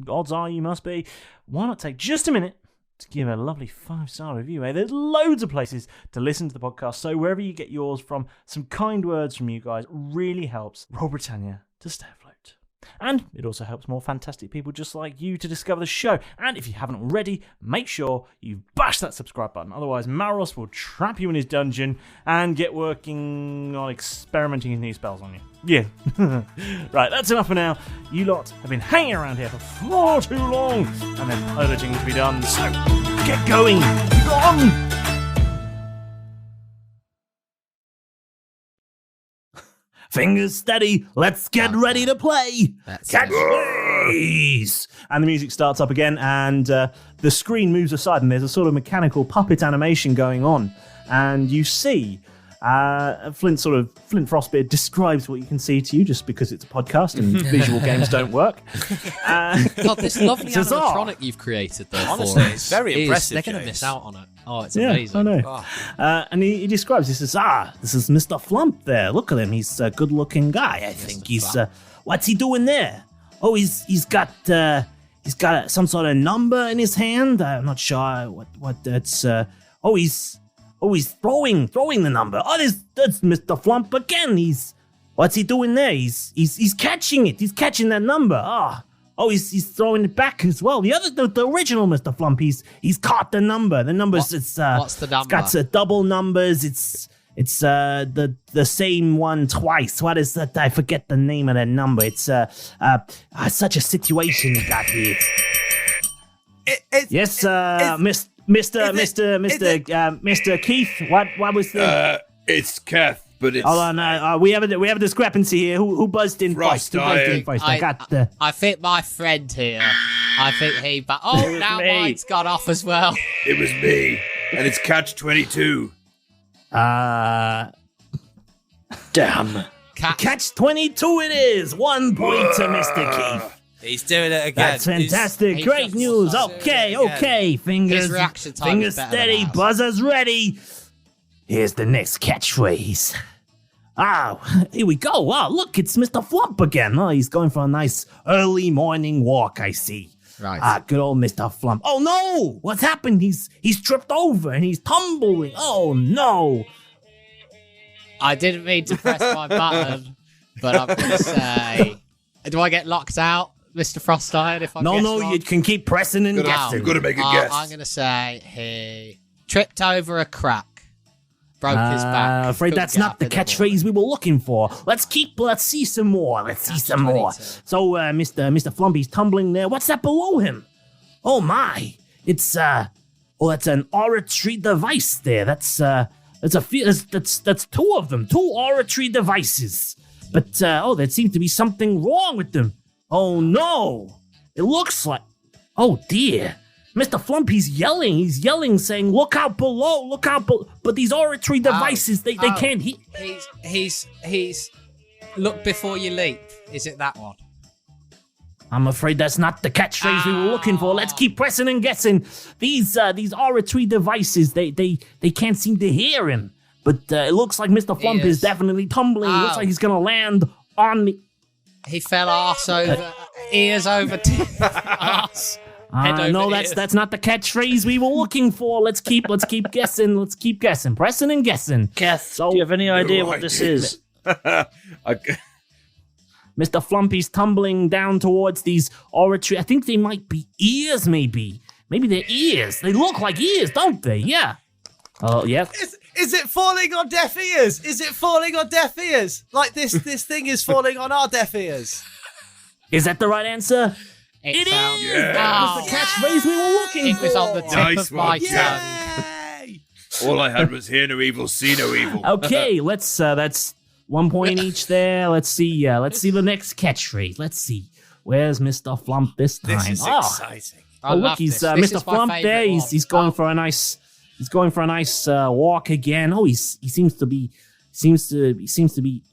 odds are you must be, why not take just a minute to give a lovely 5-star review. There's loads of places to listen to the podcast, so wherever you get yours from, some kind words from you guys really helps Roll Britannia to stay afloat. And it also helps more fantastic people just like you to discover the show. And if you haven't already, make sure you bash that subscribe button. Otherwise, Malrus will trap you in his dungeon and get working on experimenting his new spells on you. Yeah. Right, that's enough for now. You lot have been hanging around here for far too long, and there's piloting to be done. So, get going. Go on. Fingers steady, let's get ready to play! Catchphrase! And the music starts up again, and the screen moves aside, and there's a sort of mechanical puppet animation going on. And you see Flint Frostbeard describes what you can see to you, just because it's a podcast and visual games don't work. God, this lovely It's bizarre. animatronic you've created there Honestly, for us it's very impressive, They're going to James. miss out on it. Oh, it's Yeah, amazing. I know. Oh. And he describes, he says, this is Mr. Flump there. Look at him. He's a good-looking guy, I think. He's, what's he doing there? Oh, he's got some sort of number in his hand. I'm not sure what that's, he's throwing the number. Oh, that's Mr. Flump again. What's he doing there? He's catching it. He's catching that number. He's throwing it back as well. The original Mr. Flump, he's caught the number. The numbers, what's the number? It's got double numbers. It's the same one twice. What is that? I forget the name of that number. It's such a situation you got here. Yes, Mr. Keith. What was the? It's Keth. but it's... Hold on, we have a discrepancy here. Who buzzed in first? Who buzzed in first? I got the... I think my friend here. I think he... Oh, now mine's gone off as well. It was me, and it's catch 22. Damn. Catch 22 it is. 1 point to Mr. Keith. He's doing it again. That's fantastic. Great news. Okay. Fingers steady. Buzzers ready. Here's the next catchphrase. Here we go. Look, it's Mr. Flump again. He's going for a nice early morning walk, I see. Right. Good old Mr. Flump. Oh, no. What's happened? He's tripped over and he's tumbling. Oh, no. I didn't mean to press my button, but I'm going to say... Do I get locked out, Mr. Frostiron, if I guess wrong? You can keep pressing and guessing. You've got to make a guess. I'm going to say he tripped over a crack, broke his back. Afraid that's not the catchphrase we were looking for. Let's see some more. So, Mr. Flumpy's tumbling there. What's that below him? Oh, my. It's an oratory device there. That's two of them. 2 oratory devices. But, there seems to be something wrong with them. Oh, no. It looks like... Oh, dear. Mr. Flump, he's yelling. He's yelling, saying, look out below, look out below. But these oratory devices, they can't... He's... Look before you leap. Is it that one? I'm afraid that's not the catchphrase we were looking for. Let's keep pressing and guessing. These oratory devices, they can't seem to hear him. But it looks like Mr. Flump is definitely tumbling. It looks like he's going to land on the... He fell arse over, ears over arse. No, that's not the catchphrase we were looking for. Let's keep guessing. Let's keep guessing. Pressing and guessing. Keth, do you have any idea what this is? Mr. Flumpy's tumbling down towards these oratory. I think they might be ears, maybe. Maybe they're ears. They look like ears, don't they? Yeah. Oh, yeah. Is it falling on deaf ears? Is it falling on deaf ears? Like this thing is falling on our deaf ears. Is that the right answer? It is! Yeah. That was the catchphrase we were looking for. It was on the tip of my tongue. Yay! All I had was hear no evil, see no evil. Okay, let's, that's 1 point each there. Let's see the next catchphrase. Let's see. Where's Mr. Flump this time? This is exciting. Oh, look, he's Mr. Flump there. He's going for a nice walk again. Oh, he seems to be.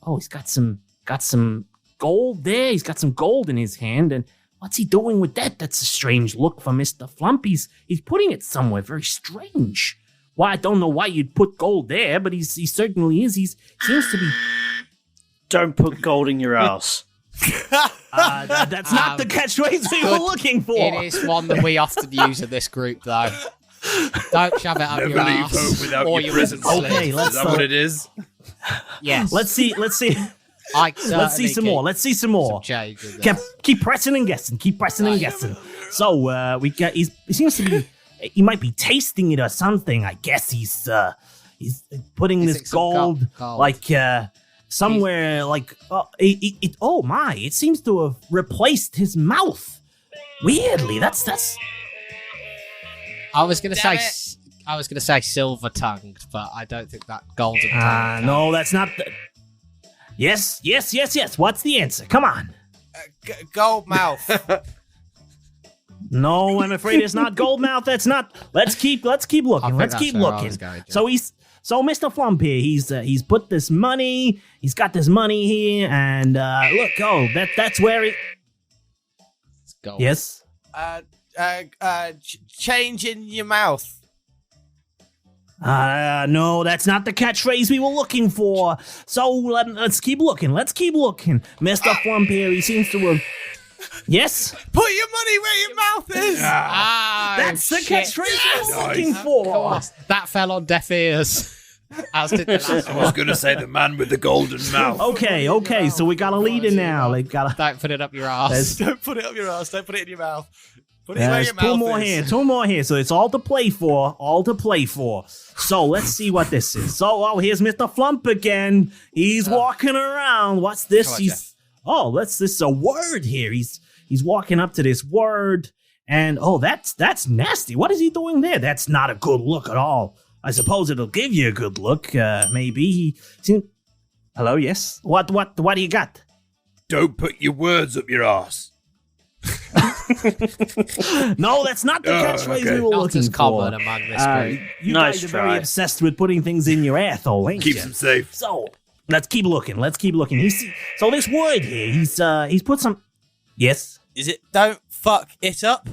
Oh, he's got some gold there. He's got some gold in his hand, and what's he doing with that? That's a strange look for Mr. Flump. He's putting it somewhere very strange. Well, I don't know why you'd put gold there, but he certainly is. He seems to be. Don't put gold in your ass. That's not the catchphrase we were looking for. It is one that we often use in this group, though. Don't shove it up Never your leave ass. home without or your you presents. Okay, Is let's. that what it is? Yes. Let's see. Let's see some more. Let's see some more. Keep pressing and guessing. Keep pressing and guessing. So we got. He seems to be. He might be tasting it or something. I guess he's putting this gold like somewhere like. Oh my! It seems to have replaced his mouth. Weirdly, that's. I was gonna say silver tongued, but I don't think that golden tongue. No, that's not. Yes. What's the answer? Come on. Gold mouth. No, I'm afraid it's not gold mouth. That's not. Let's keep looking. Let's keep looking. So Mr. Flump here, he's put this money. He's got this money here, and look. Oh, that's where it. It's gold. Yes. Change in your mouth. No, that's not the catchphrase we were looking for. So let's keep looking. Mr. Flump here, he seems to have. Yes? Put your money where your mouth is. That's the catchphrase we were looking for. That fell on deaf ears. As did the last I one. was going to say the man with the golden mouth. Okay. So we got a lead in now. They've got. Don't put it up your ass. Don't put it up your ass. Don't put it in your mouth. Put it where your mouth is. Two more here. So it's all to play for. So let's see what this is. So, here's Mr. Flump again. He's walking around. What's this? This is a word here. He's walking up to this word, and that's nasty. What is he doing there? That's not a good look at all. I suppose it'll give you a good look. Maybe Hello, yes? What do you got? Don't put your words up your ass. No, that's not the catchphrase we were Not looking as for. common among this group. You Nice guys are try. very obsessed with putting things in your asshole, ain't Keeps you? them safe. So, let's keep looking. So this word here, he's put some... Yes? Is it don't fuck it up?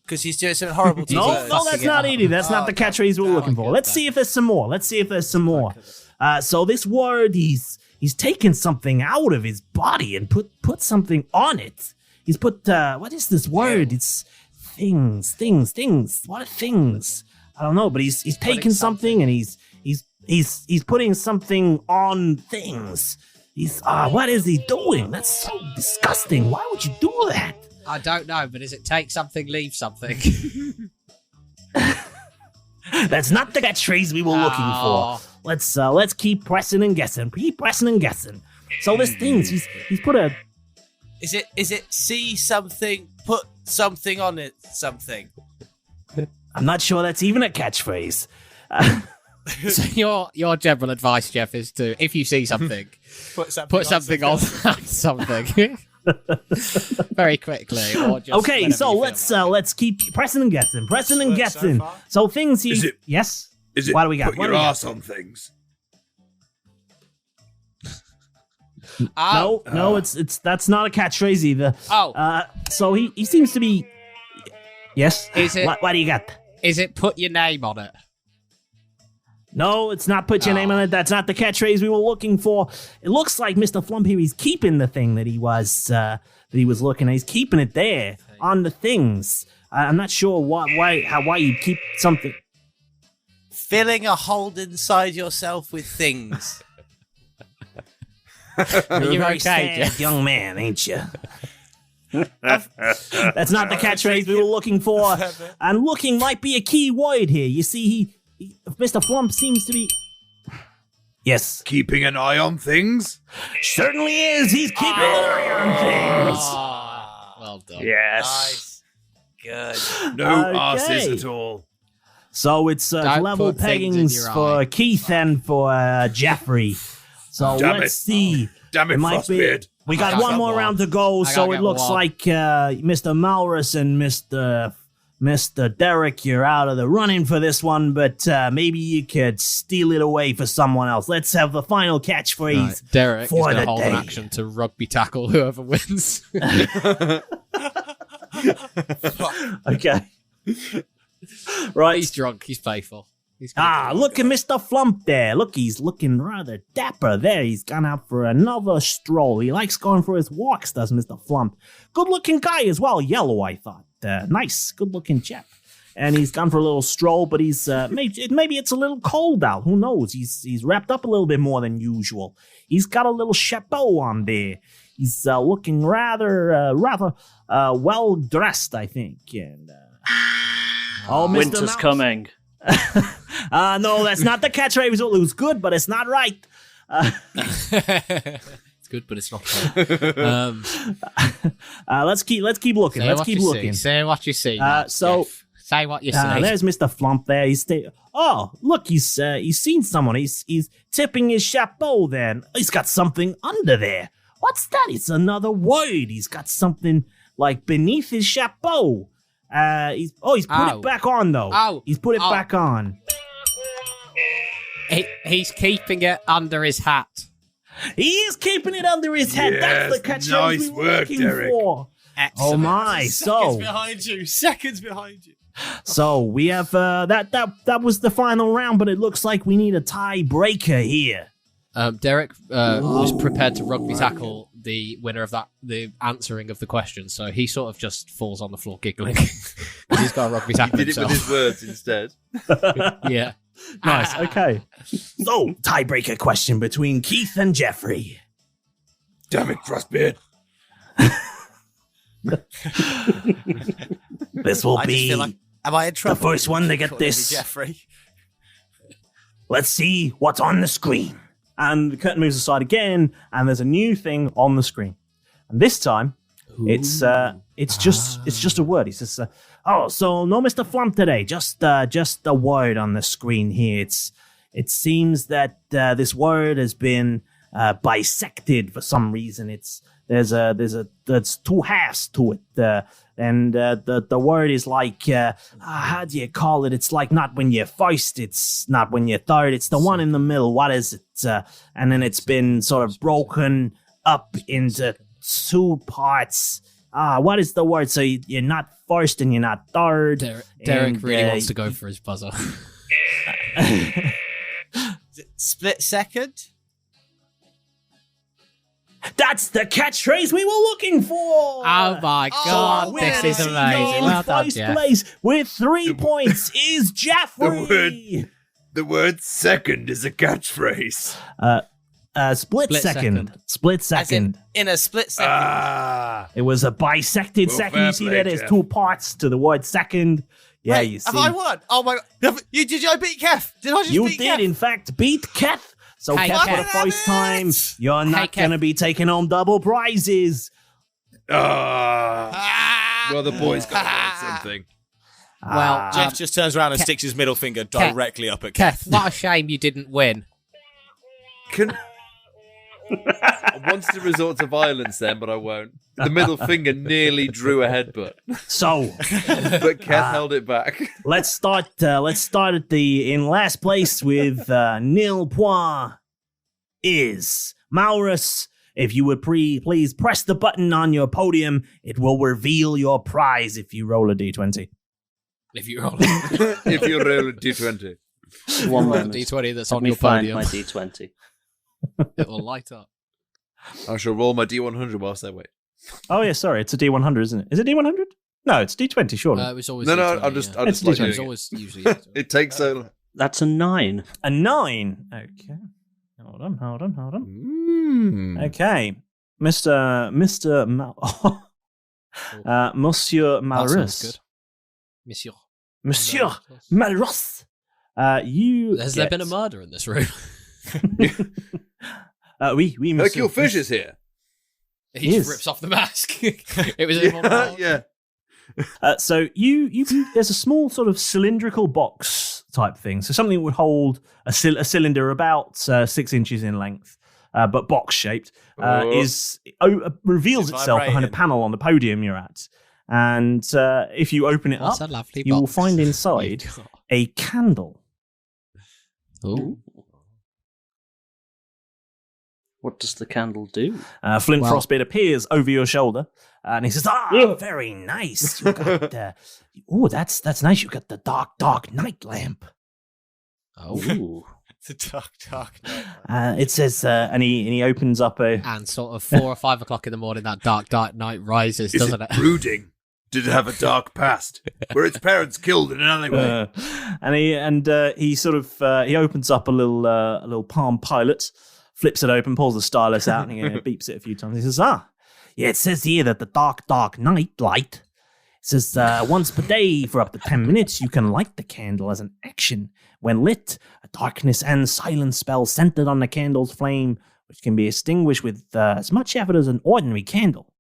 Because he's doing something horrible to No, words. that's not it. That's not the catchphrase we're looking for. Let's see if there's some more. So this word, he's taken something out of his body and put something on it. He's put, what is this word? It's things. What are things? I don't know, but he's taken something and he's putting something on things. What is he doing? That's so disgusting. Why would you do that? I don't know, but is it take something, leave something? That's not the catchphrase we were looking for. Let's keep pressing and guessing. So this thing, he's put a... Is it see something, put something on it, something? I'm not sure that's even a catchphrase. So your general advice, Jeff, is to, if you see something, put something on that something. Very quickly. Or just Okay, so let's keep pressing and guessing. So things he... Is it- Yes? Is it What do we got? put What your do we got? ass on things? No, it's that's not a catchphrase either. Oh. So he seems to be... Yes? Is it- What do you got? Is it put your name on it? No, it's not put your name on it. That's not the catchphrase we were looking for. It looks like Mr. Flump here, he's keeping the thing that he was looking at. He's keeping it there on the things. I'm not sure why you'd keep something. Filling a hole inside yourself with things. You're a you very okay, sad Jeff? young man, ain't you? That's not the catchphrase we were looking for. And looking might be a key word here. You see, Mr. Flump seems to be... Yes. Keeping an eye on things? Certainly is. He's keeping an eye on things. Well done. Yes. Good. No Okay. asses at all. So it's Don't level put things in peggings your for eye. Keith and for Jeffrey. So Damn let's it. see. Damn it, It might be. Frostbeard. We got I one got more one. round to go, I so gotta it get looks one. like Mr. Malrus and Mr. Derek, you're out of the running for this one, but maybe you could steal it away for someone else. Let's have the final catchphrase. Right. Derek is for going the to hold an day. action to rugby tackle whoever wins. Okay. Right. He's drunk. He's playful. He's gonna do it. Look at Mr. Flump there. Look, he's looking rather dapper there. He's gone out for another stroll. He likes going for his walks, does Mr. Flump. Good-looking guy as well. Yellow, I thought. Nice, good-looking chap. And he's gone for a little stroll, but he's maybe it's a little cold out. Who knows? He's wrapped up a little bit more than usual. He's got a little chapeau on there. He's looking rather well dressed, I think. And Mr. Winter's Mouse. coming. No, that's not the catchphrase. It was good, but it's not right. It's good, but it's not fun. Let's keep looking. Say Let's what keep you looking. See. Say what you see. So- Jeff. Say what you see. There's Mr. Flump there. Look, he's seen someone. He's tipping his chapeau there. He's got something under there. What's that? It's another word. He's got something like beneath his chapeau. He's put it back on though. He's put it back on. He's keeping it under his hat. He is keeping it under his head. That's the Yes, catchphrase nice we were work, looking Derek. for. Oh my! Seconds behind you. So we have that was the final round, but it looks like we need a tiebreaker here. Derek was prepared to rugby tackle the winner of the answering of the question, so he sort of just falls on the floor giggling. He's got a rugby tackle Did it with himself. his words instead. Yeah. Nice. Okay. So tiebreaker question between Keith and Jeffrey. Damn it, Frostbeard. This will I just be feel like, am I in the trouble? first one to get Calling me this. Jeffrey. Let's see what's on the screen. And the curtain moves aside again, and there's a new thing on the screen. And this time, it's just a word. He says, so no Mr. Flump today. Just a word on the screen here. It seems that this word has been bisected for some reason. There's two halves to it, and the word is like how do you call it? It's like not when you're first, it's not when you're third. It's the one in the middle. What is it? And then it's been sort of broken up into two parts. What is the word? So you're not first and you're not third. Derek really wants to go for his buzzer. Split second? That's the catchphrase we were looking for. Oh my god, this is amazing. Well done, First Jeff. place with 3 points is Jeffrey. The word second is a catchphrase. Split second. Split As second. in a split second. It was a bisected Well, second. fair You see play, there? There's Jeff. 2 parts to the word second. Yeah, Wait, you see. have I won? Oh my god. Did I beat Keth? Did I just You beat did, Keth? in fact, beat Keth. So, Hey, Keth, for the Keth. first time, you're not Keth. going to be taking home double prizes. Well, the boys got to learn something. Well, Jeff just turns around and Keth- sticks his middle finger directly up at Keth, what a shame you didn't win. I wanted to resort to violence then, but I won't. The middle finger nearly drew a headbutt, So, but Keth held it back. let's start at in last place with nil point is Malrus. If you would please press the button on your podium, it will reveal your prize if you roll a d20. If you roll If you roll a d20. One a moment. D20 that's Let on me your find podium, my D20. it will light up. I shall roll my d100 whilst I wait. Oh yeah, sorry, it's a d100, isn't it? Is it d100? No, it's d20, surely. It was always No, D20, I'll just yeah. like It's doing It was it. always usually D20. It takes so long. That's a 9. A 9. Okay. Hold on. Okay. Monsieur That Malrus. sounds good. Monsieur. Monsieur Malrus. You Has there been a murder in this room? Oui, Hercule monsieur. Fish is here. He Yes. just rips off the mask. It was him on the Yeah. So you there's a small sort of cylindrical box type thing. So something that would hold a cylinder about 6 inches in length, but box shaped, reveals It's itself behind a vibrating. panel on the podium you're at. And if you open it What's up, a lovely you will box find you've inside got. a candle. Ooh. What does the candle do? Flint Well- Frostbeard appears over your shoulder, and he says, very nice. You got, that's nice. You got the dark night lamp. Oh. Ooh. The dark night. It says, and he opens up a. And sort of 4 or 5 o'clock in the morning, that dark night rises, Is doesn't it it? brooding? Did it have a dark past? Were its parents killed in an alleyway? He sort of he opens up a little Palm Pilot, flips it open, pulls the stylus out, and he beeps it a few times. He says, yeah, it says here that the dark night light. It says once per day for up to 10 minutes, you can light the candle as an action. When lit, a darkness and silence spell centered on the candle's flame, which can be extinguished with as much effort as an ordinary candle,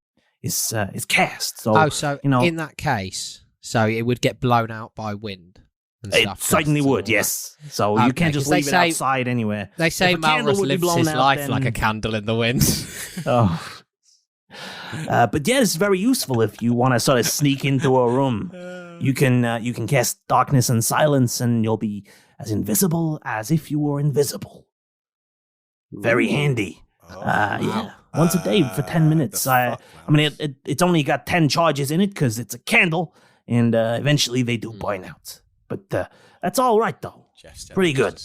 is cast. So, So you know, in that case, so it would get blown out by wind and it stuff. certainly gusts and would, all yes. So Okay, you can't just 'cause they leave it say- outside anywhere. that. They say If a candle Malrus would be lives blown his out, life then- like a candle in the wind. Oh. But yeah, it's very useful if you want to sort of sneak into a room. You can cast darkness and silence, and you'll be as invisible as if you were invisible. Very handy. Yeah, once a day for 10 minutes. I mean, it's only got 10 charges in it because it's a candle, and eventually they do burn out. But that's all right though. Pretty good.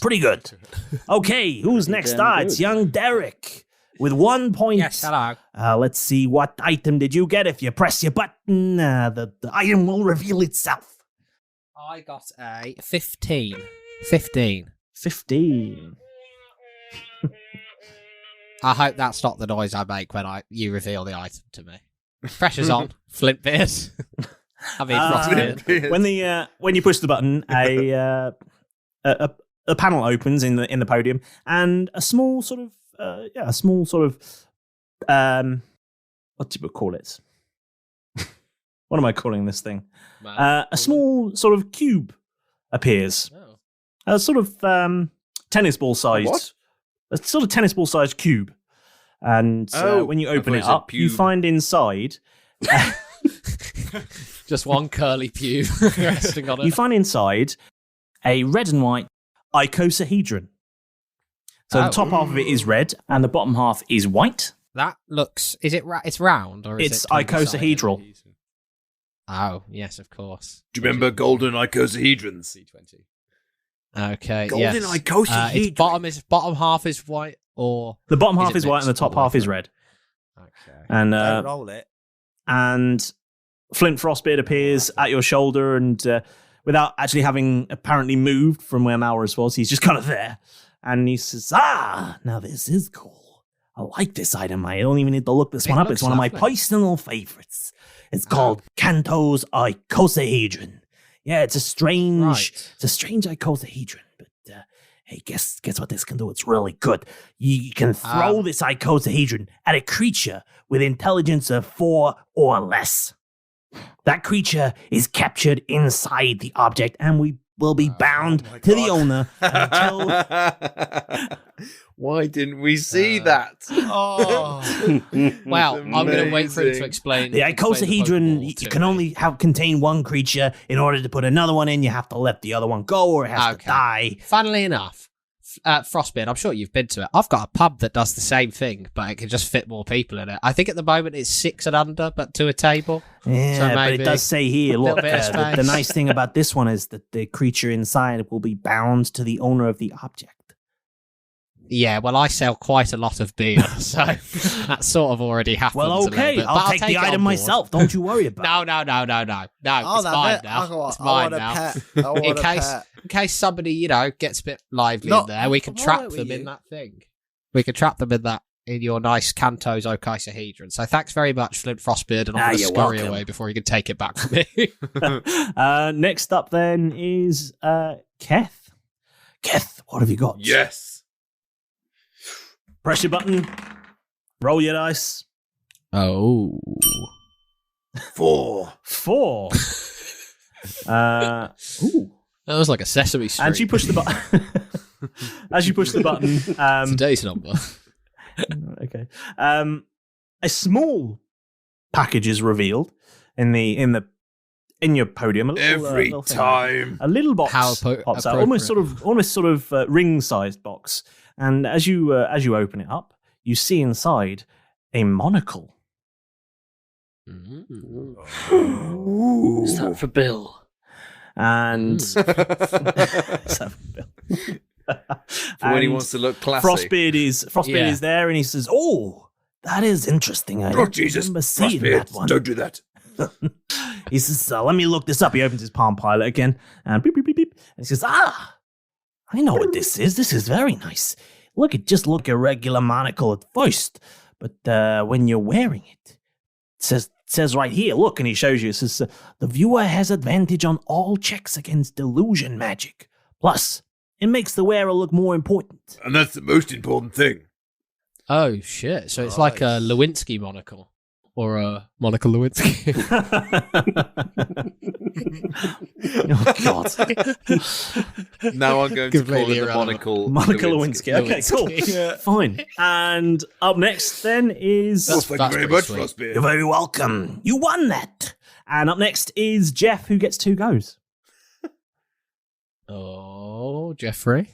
Okay, who's next? damn It's good. young Derek with 1 point. Yes, hello. Let's see, what item did you get? If you press your button, the item will reveal itself. I got a 15. 15. 15. I hope that's not the noise I make when you reveal the item to me. Pressure's on. Flint beers. I mean, frostbeard. When you push the button, a panel opens in the podium, and a small sort of what do you call it? What am I calling this thing? A small sort of cube appears. Oh. A sort of tennis ball sized. What? A sort of tennis ball sized cube And when you open it up, you find inside. Just one curly pew resting on it. You find inside a red and white icosahedron. So the top half of it is red, and the bottom half is white. That looks... Is it it's round, or is it's it... icosahedral. Oh, yes, of course. Do you remember golden icosahedrons? C20. Okay, Golden icosahedron. Its bottom half is white, or... The bottom half it is white, and the mixed top all the way half is through? red. Okay. And Don't roll it. and Flint Frostbeard appears at your shoulder, and without actually having apparently moved from where Malrus was, he's just kind of there. And he says, now this is cool. I like this item. I don't even need to look this one up. It's one of my personal favorites. It's called Kanto's icosahedron. Yeah, it's a strange icosahedron. But hey, guess what this can do? It's really good. You can throw this icosahedron at a creature with intelligence of 4 or less. That creature is captured inside the object, and we will be bound to the owner until... Why didn't we see that? Well, I'm going to wait for him to explain. The icosahedron, you can only contain one creature. In order to put another one in, you have to let the other one go, or it has to die. Funnily enough, Frostbeard, I'm sure you've been to it. I've got a pub that does the same thing, but it can just fit more people in it. I think at the moment it's 6 and under, but to a table. Yeah, so but it does say here, look, the nice space. thing about this one is that the creature inside will be bound to the owner of the object. Yeah, well, I sell quite a lot of beer, so that sort of already happens. Well, okay, bit, I'll take the item myself. Don't you worry about it. No. No, Oh, it's mine now. It's mine now. In case somebody, gets a bit lively in there, we can trap them in that thing. We can trap them in your nice Kanto's icosahedron. So thanks very much, Flint Frostbeard, and I'm going to scurry away before you can take it back from me. Next up then is Keth. Keth, what have you got? Yes. Press your button. Roll your dice. Oh. 4. Ooh. That was like a Sesame Street. As you push the button. Today's number. Okay. A small package is revealed in your podium. Every time. A little box pops out, almost sort of ring-sized box. And as you open it up, you see inside a monocle. Ooh. Is that for Bill? And For when he wants to look classy. Frostbeard is there, and he says, "Oh, that is interesting. I don't remember seeing that one. Don't do that." He says, "Let me look this up." He opens his Palm Pilot again, and beep, beep, beep, beep. And he says, I know what this is. This is very nice. Just look a regular monocle at first, but when you're wearing it, it says right here, look," and he shows you, it says, "The viewer has advantage on all checks against illusion magic. Plus, it makes the wearer look more important." And that's the most important thing. Oh, shit. So it's like a Lewinsky monocle. Or a Monica Lewinsky. Oh, God. Now I'm going to call it the Monica Lewinsky. Okay, cool. Yeah. Fine. And up next then is... Thank you very much, Frostbeard. You're very welcome. You won that. And up next is Jeff, who gets 2 goes. Oh, Jeffrey.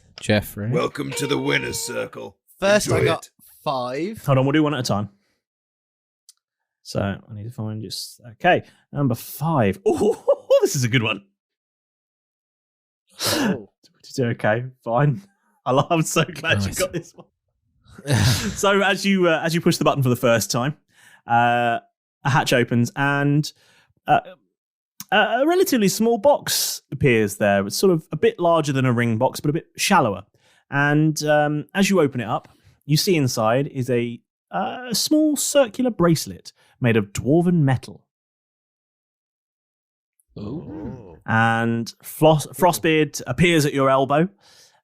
Welcome to the winner's circle. First, Enjoy I got it. 5. Hold on, we'll do one at a time. So I need to find just... Okay, number 5. Oh, this is a good one. Oh. Okay, fine. I'm so glad you got this one. So as you push the button for the first time, a hatch opens and a relatively small box appears there. It's sort of a bit larger than a ring box, but a bit shallower. And as you open it up, you see inside is a small circular bracelet made of dwarven metal. Ooh. And Frostbeard appears at your elbow,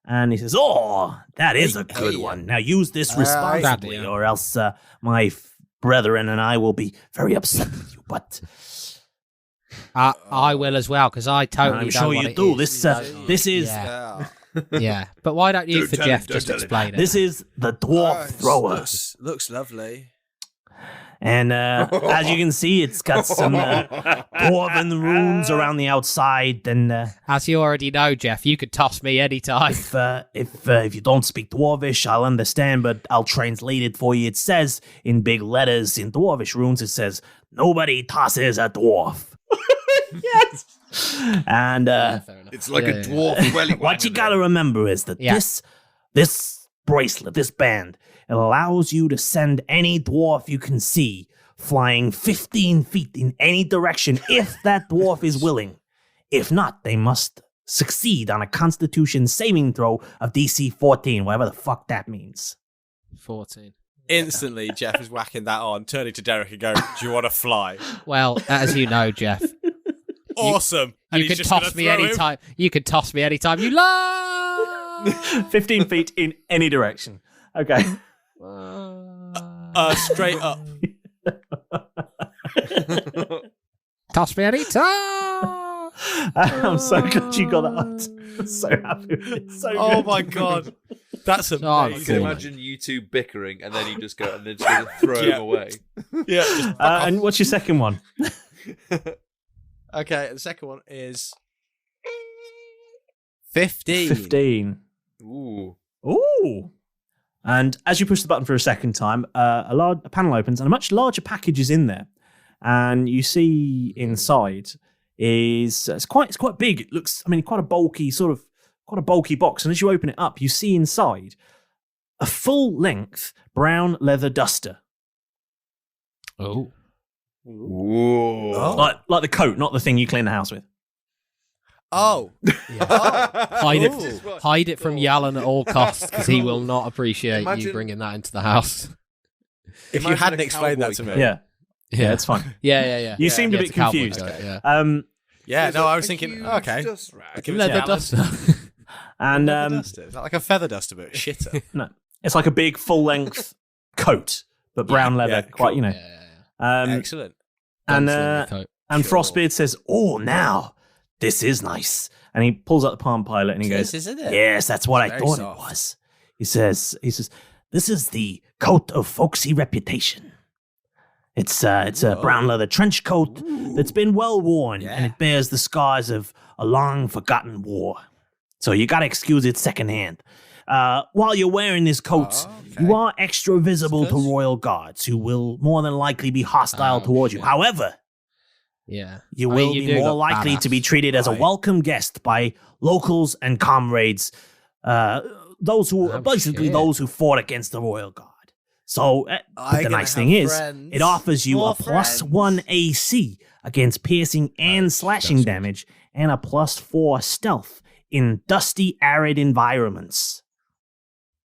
and he says, "Oh, that is a good one. Now use this responsibly, or else my brethren and I will be very upset with you." But I will as well, because I totally I'm know sure what you it do. is. This is Yeah. Yeah, but why don't you, for Jeff, just explain it? This is the dwarf thrower. Looks lovely. And as you can see, it's got some dwarven runes around the outside. And as you already know, Jeff, you could toss me anytime. if you don't speak Dwarvish, I'll understand, but I'll translate it for you. It says in big letters in Dwarvish runes, it says, "Nobody tosses a dwarf." Yes. And it's like a dwarf welly. What you gotta remember is that this bracelet, this band, it allows you to send any dwarf you can see flying 15 feet in any direction if that dwarf is willing. If not, they must succeed on a Constitution saving throw of DC 14, whatever the fuck that means. 14. Instantly, Jeff is whacking that on, turning to Derek and going, "Do you want to fly?" Well, as you know, Jeff. Awesome. You could toss me anytime. You could toss me anytime you love. 15 feet in any direction. Okay. Straight up. Toss me anytime. I'm so glad you got that out. I'm so happy with it. So oh good. my god. That's amazing. I can imagine you two bickering and then you just go and then just throw him away. Yeah. And what's your second one? Okay, the second one is 15. 15. Ooh. And as you push the button for a second time, a panel opens and a much larger package is in there. And you see inside is it's quite big. It looks, quite a bulky box. And as you open it up, you see inside a full-length brown leather duster. Ooh. Like the coat, not the thing you clean the house with. Oh. Hide it from Yalan at all costs, because he will not appreciate you bringing that into the house. If you hadn't explained that to me. Yeah, it's fine. Yeah. You seemed a bit confused. I was thinking, okay. Leather duster. And Is that like a feather duster, but shitter? No, it's like a big full-length coat, but brown leather. Quite, cool. Excellent. And Frostbeard says, "Oh, now this is nice." And he pulls out the Palm Pilot and he goes, "Isn't it? Yes, that's what I thought soft. it was." He says, "This is the coat of folksy reputation. It's a brown leather trench coat that's been well worn, and it bears the scars of a long forgotten war. So you gotta excuse it secondhand. While you're wearing this coat, you are extra visible to royal guards who will more than likely be hostile towards you. However, you will be more likely to be treated as a welcome guest by locals and comrades, those who fought against the royal guard. So the nice thing is, it offers you a +1 AC against piercing and slashing damage, and a +4 stealth in dusty, arid environments."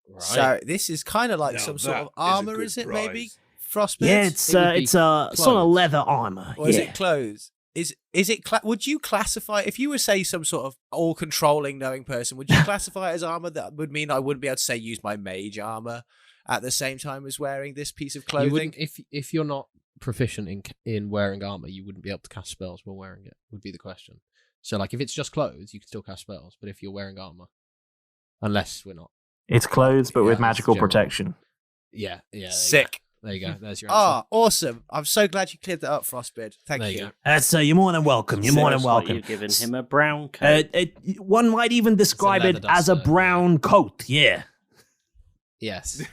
Right. So this is kind of like some sort of armor, is it? Prize. Maybe frostbite. Yeah, it's a sort of leather armor. Or is it clothes? Is it? Would you classify, if you were, say, some sort of all-controlling, knowing person? Would you classify it as armor? That would mean I wouldn't be able to say use my mage armor at the same time as wearing this piece of clothing. You wouldn't, if you're not proficient in wearing armor, you wouldn't be able to cast spells while wearing it. Would be the question. So, like, if it's just clothes, you can still cast spells. But if you're wearing armor, unless we're not. It's clothes, but with magical protection. Yeah. Sick. There you go. There's your answer. Awesome. I'm so glad you cleared that up, Frostbeard. Thank you. That's you're more than welcome. You're more than welcome. You're giving him a brown coat. One might even describe it as a brown coat. Yeah. Yes.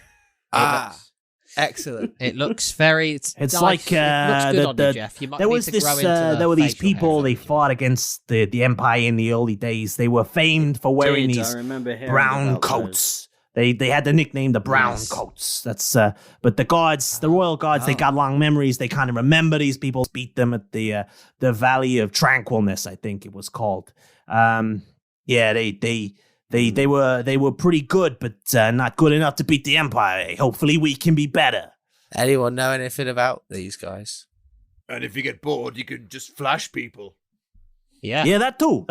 Excellent. It looks very. It's it like looks good on you, Jeff. You might there need was to this. grow into There were these facial hair people. They function. fought against the Empire in the early days. They were famed for wearing these brown coats. They had the nickname the Brown Coats. That's but the royal guards, they got long memories. They kind of remember these people. Beat them at the Valley of Tranquilness, I think it was called. They were pretty good, but not good enough to beat the Empire. Hopefully, we can be better. Anyone know anything about these guys? And if you get bored, you can just flash people. Yeah, that too.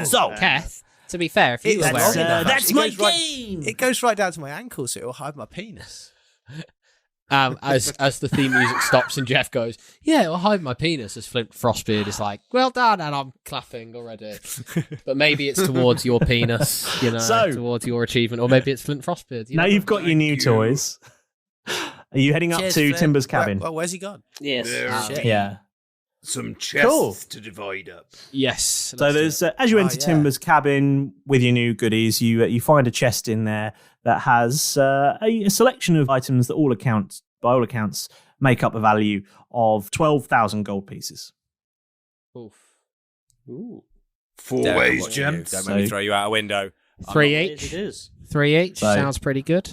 So, Keth, to be fair, if you were wearing that's It my goes game. It goes right down to my ankles, so it'll hide my penis. As the theme music stops and Jeff goes, "Yeah, I'll hide my penis." As Flint Frostbeard is like, "Well done," and I'm clapping already. But maybe it's towards your penis, towards your achievement, or maybe it's Flint Frostbeard. Now you've got your new toys. Are you heading up to Flint. Timber's cabin? Well, where's he gone? Yes. Yeah. Some chests to divide up. Yes. So there's as you enter Timber's cabin with your new goodies, you find a chest in there that has a selection of items that by all accounts make up a value of 12,000 gold pieces. Oof. Ooh. Four Derek, ways, what do you do? gents. Don't make me throw you out a window. 3 It each. is. 3 each So- sounds pretty good.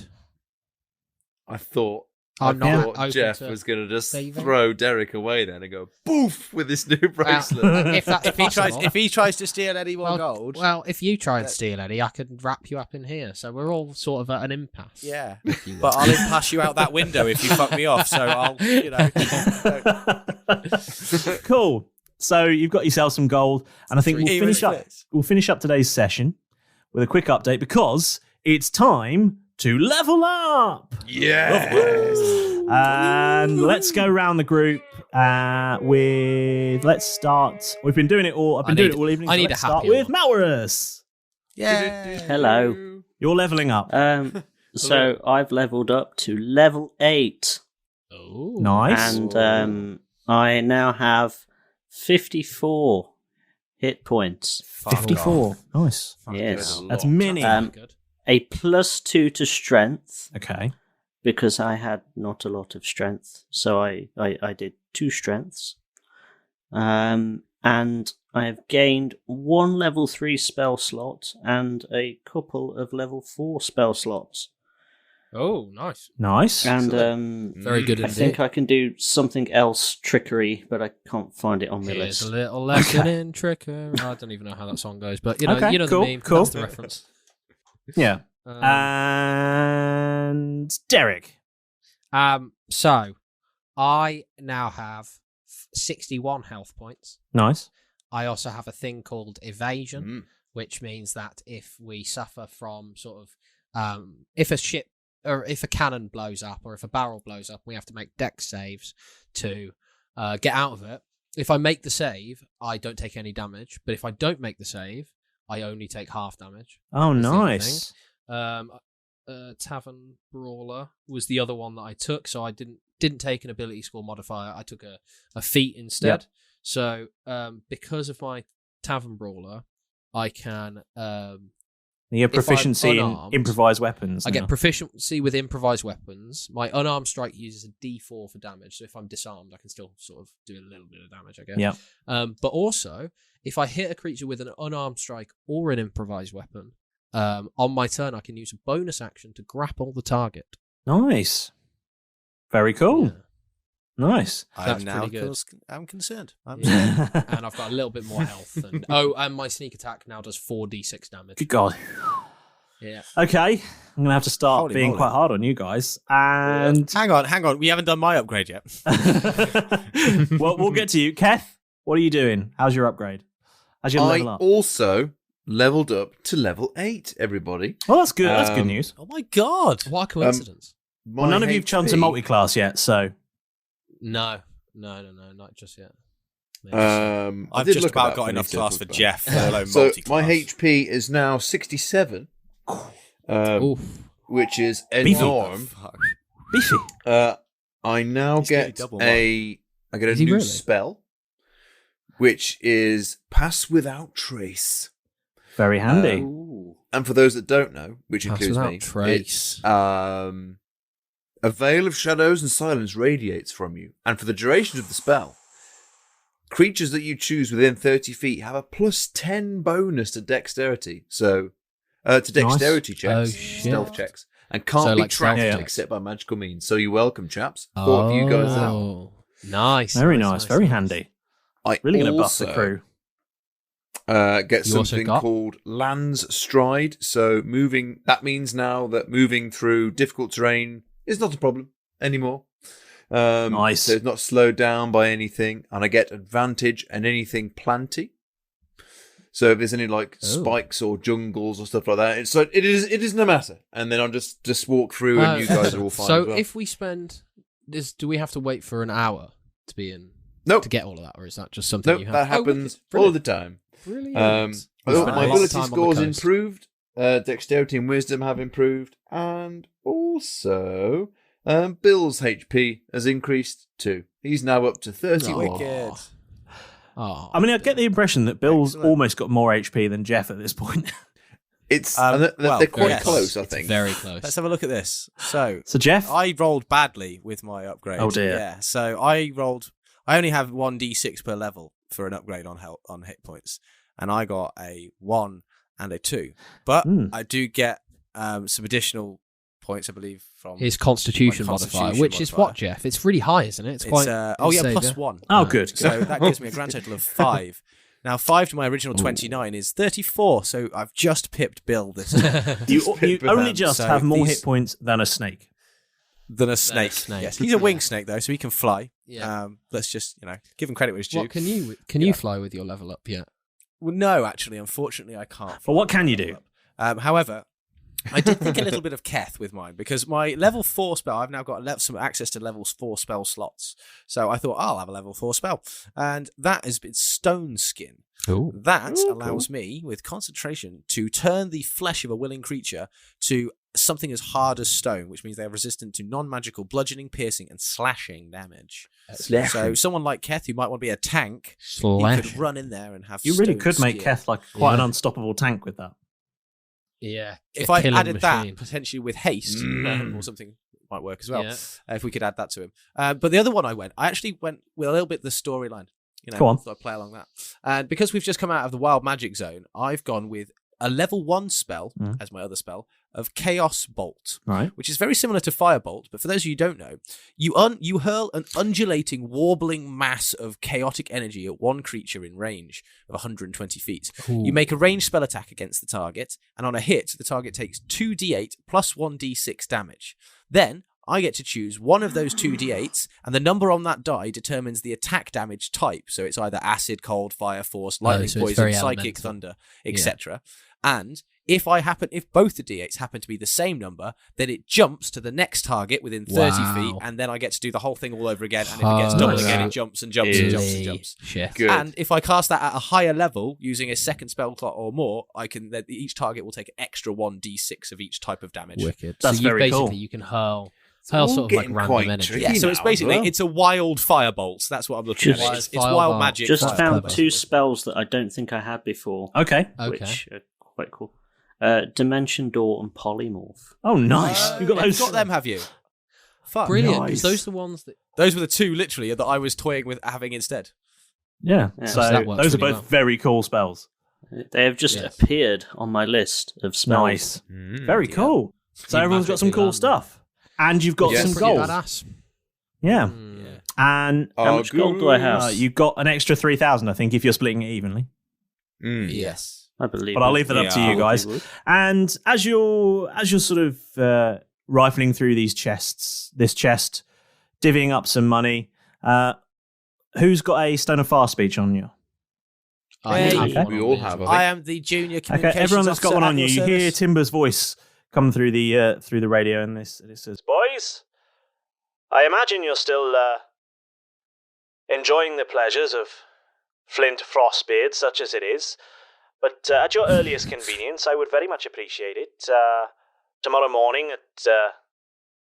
I thought I'm not thought open Jeff to was going to just saving. throw Derek away then and go boof with this new bracelet. If that's possible. If he tries to steal any more well, gold, well, if you try and steal any, I could wrap you up in here. So we're all sort of at an impasse. yeah. if you will. But I'll pass you out that window if you fuck me off. So I'll, Cool. So you've got yourself some gold, and I think we'll finish up today's session with a quick update because it's time to level up. Yes. And let's go around the group let's start. We've been doing it all. I've been doing it all evening. I so need let's a start happy with Malrus. Yeah. Hello. You're leveling up. So I've leveled up to level 8. Oh, Nice. And I now have 54 hit points. 54. Nice. Yes. That's many. good. A +2 to strength Okay. because I had not a lot of strength. So I did 2 strengths. And I have gained 1 level 3 spell slot and a couple of level 4 spell slots. Oh, nice. Nice. And Very good I indeed. think I can do something else trickery, but I can't find it on my Here's list. a little lesson in trickery. I don't even know how that song goes, but you know, Okay, you know cool, the meme. cool. That's the reference. Yeah. Um, And Derek. So I now have 61 health points. Nice. I also have a thing called evasion, Mm. which means that if we suffer from sort of if a ship or if a cannon blows up or if a barrel blows up, we have to make dex saves to get out of it. If I make the save, I don't take any damage, but if I don't make the save, I only take half damage. Oh, That's the other nice. Tavern Brawler was the other one that I took, so I didn't take an ability score modifier. I took a feat instead. Yep. So because of my Tavern Brawler, I can You get proficiency in unarmed, improvised weapons. I now. get proficiency with improvised weapons. My unarmed strike uses a D4 for damage, so if I'm disarmed, I can still sort of do a little bit of damage, I guess. Yeah. But also, if I hit a creature with an unarmed strike or an improvised weapon, on my turn, I can use a bonus action to grapple the target. Nice. Very cool. Yeah. Nice. That's I'm now pretty good. I'm concerned. Yeah. And I've got a little bit more health. And my sneak attack now does 4d6 damage. Good God. Yeah. Okay. I'm going to have to start Holy being moly. quite hard on you guys. And Hang on. We haven't done my upgrade yet. well, we'll get to you. Keth, what are you doing? How's your upgrade? How's your I level up? also leveled up to level 8, everybody. Well, that's good. That's good Um, news. Oh my god! What a coincidence. Well, none of you have chosen to multi-class yet, so... No, not just yet. Maybe I I've did just look at about that got when enough you class said for about- Jeff, let alone So multi-class. my HP is now 67, Oof. which is Beefy. enorm. Beefy. I now He's nearly get double I get a Is he new really? spell, which is Pass Without Trace. Very handy. Ooh. And for those that don't know, which Pass includes Without me, Trace. it's, a veil of shadows and silence radiates from you, and for the duration of the spell, creatures that you choose within 30 feet have a +10 bonus to dexterity. So, to dexterity checks, Oh, shit. stealth checks, and can't So, be like, trapped stealth checks. except by magical means. So you're welcome, chaps. Thought of you guys out. Oh, nice. Very nice. Very handy. I Really going to buff also the crew. Get You also something got- called Land's Stride. So that means now that moving through difficult terrain is not a problem anymore. Nice. So it's not slowed down by anything, and I get advantage and anything planty. So if there's any like spikes or jungles or stuff like that, it is no matter. And then I'll just walk through, and you guys are all fine. So as well. if we spend do we have to wait for an hour to be in? Nope. To get all of that, or is that just something Nope, you have? that happens wicked. all the time. Brilliant. My Spent a lot of ability time on the scores coast. improved, dexterity and wisdom have improved, and also Bill's HP has increased too. He's now up to 31. Wicked. Oh, I mean, I get the impression that Bill's Excellent. almost got more HP than Jeff at this point. It's well, they're quite yes. close, I it's think. very close. Let's have a look at this. So So Jeff, I rolled badly with my upgrade. Oh, dear. Yeah. So I only have 1d6 per level for an upgrade on hit points, and I got a 1 and a 2. But I do get some additional points, I believe, from His Constitution my modifier, Constitution which is modifier. what, Jeff? It's really high, isn't it? It's quite. plus 1. oh good. So that gives me a grand total of 5. Now 5 to my original 29 is 34. So I've just pipped Bill this time. you with only them. just So have more these- hit points than a snake. than a snake. snake. Yes, he's a wing snake though, so he can fly. Yeah. Let's just give him credit where it's due. What can you fly with your level up yet? Well, no, actually, unfortunately, I can't. But what can you do? However, I did think a little bit of Keth with mine because my level 4 spell, I've now got some access to level 4 spell slots. So I thought I'll have a level 4 spell, and that is Stone Skin. Ooh. That allows me, with concentration, to turn the flesh of a willing creature to something as hard as stone, which means they are resistant to non-magical bludgeoning, piercing, and slashing damage. So someone like Keth, who might want to be a tank, he could run in there and have. You really stone could make skin. Keth like quite an unstoppable tank with that. Yeah. If I killing added machine. that potentially with haste or something might work as well. Yeah. If we could add that to him. But the other one I actually went with a little bit the storyline. Go on. So I play along that. And because we've just come out of the Wild Magic Zone, I've gone with a level 1 spell as my other spell of Chaos Bolt, Right. which is very similar to Firebolt. But for those of you who don't know, you hurl an undulating, warbling mass of chaotic energy at one creature in range of 120 feet. Ooh. You make a ranged spell attack against the target, and on a hit, the target takes 2d8 plus 1d6 damage. Then I get to choose one of those 2d8s, and the number on that die determines the attack damage type. So it's either acid, cold, fire, force, lightning, so it's poison, very psychic, elemental. thunder, etc. And if both the d8s happen to be the same number, then it jumps to the next target within 30 feet, Wow. and then I get to do the whole thing all over again. And if it gets double again, it jumps and jumps and jumps and jumps. Shit. Good. And if I cast that at a higher level using a second spell slot or more, each target will take an extra 1d6 of each type of damage. Wicked. That's so you very basically cool. you can hurl all sort of like getting random quite energy. tricky. Yeah, so it's now, basically well. it's a wild firebolts. That's what I'm looking Just- at. It's Firebolt. wild magic. Just Fire found purpose. 2 spells that I don't think I had before, Okay. which are quite cool. Dimension Door and Polymorph. Oh, nice. You got those. You've got them, have you? Fuck. Brilliant. Nice. Those are the ones that. Those were the two literally that I was toying with having instead. Yeah. Yeah. So So that works those are really both well. very cool spells. They have just Yes. appeared on my list of spells. Nice. Very cool. So You everyone's got some cool magically land. stuff. And you've got Yes. some Pretty gold. badass. Yeah. Yeah. And How much gold do I have? you got an extra 3,000, I think, if you're splitting it evenly. Yes. I believe. But I'll it. leave that up to Yeah. you guys. Would. And as you're sort of rifling through this chest, divvying up some money, who's got a Stone of Far Speech on you? I Hey. have Okay. one We on all me as have, well. I I am the junior Okay, communications everyone that's got officer one on at you, your you hear service. Timber's voice come through the radio, and it says, "Boys, I imagine you're still enjoying the pleasures of Flint Frostbeard, such as it is. But at your earliest convenience, I would very much appreciate it. Tomorrow morning at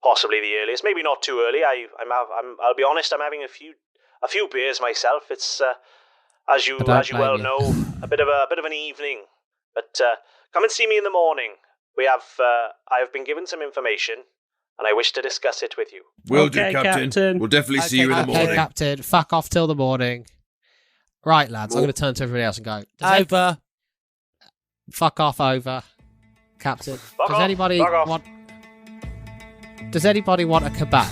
possibly the earliest, maybe not too early. I'll be honest, I'm having a few beers myself. It's as you don't well blame you. know, a bit of an evening. But come and see me in the morning. I have been given some information, and I wish to discuss it with you." Will Okay, do, Captain. Captain. We'll definitely see you in the Okay, morning. Captain. Fuck off till the morning. Right, lads. I'm going to turn to everybody else and go. Over. Fuck off over, Captain. Fuck Does off, anybody fuck off. want? Does anybody want a kebab?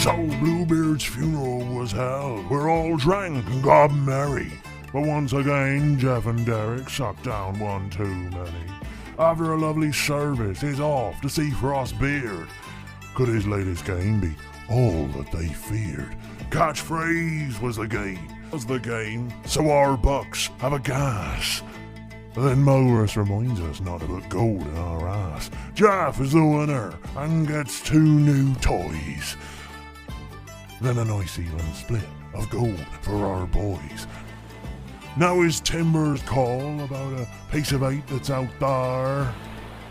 So Bluebeard's funeral was held. We're all drank and got merry. But once again, Jeff and Derek sucked down one too many. After a lovely service, he's off to see Frostbeard. Could his latest game be all that they feared? Catchphrase was the game. So our bucks have a gas. Then Malrus reminds us not to put gold in our ass. Dath is the winner and gets 2 new toys. Then a nice even split of gold for our boys. Now is Timber's call about a piece of 8 that's out there?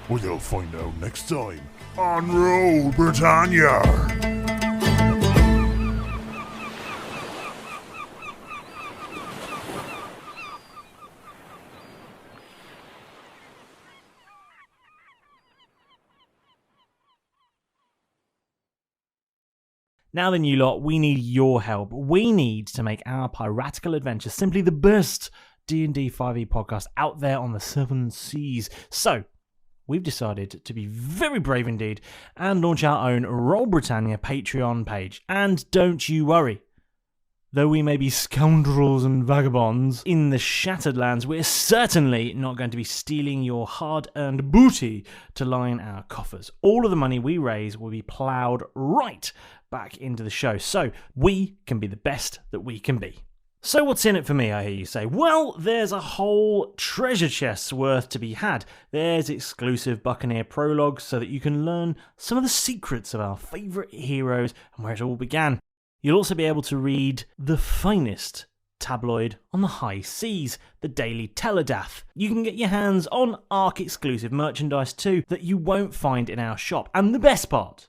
We'll find out next time on Roll Britannia. Now then, you lot, we need your help. We need to make our piratical adventure simply the best D&D 5e podcast out there on the 7 seas. So, we've decided to be very brave indeed and launch our own Roll Britannia Patreon page. And don't you worry. Though we may be scoundrels and vagabonds in the Shattered Lands, we're certainly not going to be stealing your hard-earned booty to line our coffers. All of the money we raise will be ploughed right back into the show, so we can be the best that we can be. So what's in it for me, I hear you say? Well, there's a whole treasure chest's worth to be had. There's exclusive Buccaneer prologues so that you can learn some of the secrets of our favourite heroes and where it all began. You'll also be able to read the finest tabloid on the high seas, the Daily Teledath. You can get your hands on ARC-exclusive merchandise too that you won't find in our shop. And the best part,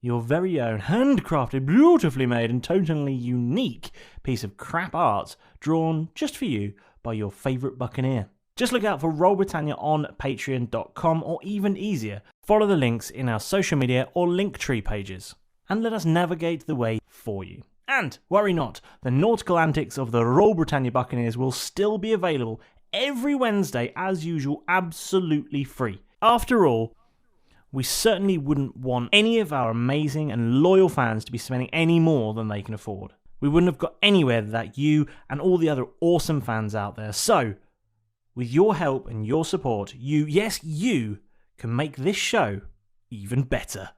your very own handcrafted, beautifully made and totally unique piece of crap art drawn just for you by your favourite Buccaneer. Just look out for Roll Britannia on patreon.com, or even easier, follow the links in our social media or Linktree pages and let us navigate the way for you. And worry not, the nautical antics of the Roll Britannia Buccaneers will still be available every Wednesday as usual, absolutely free. After all, we certainly wouldn't want any of our amazing and loyal fans to be spending any more than they can afford. We wouldn't have got anywhere without you and all the other awesome fans out there. So, with your help and your support, you can make this show even better.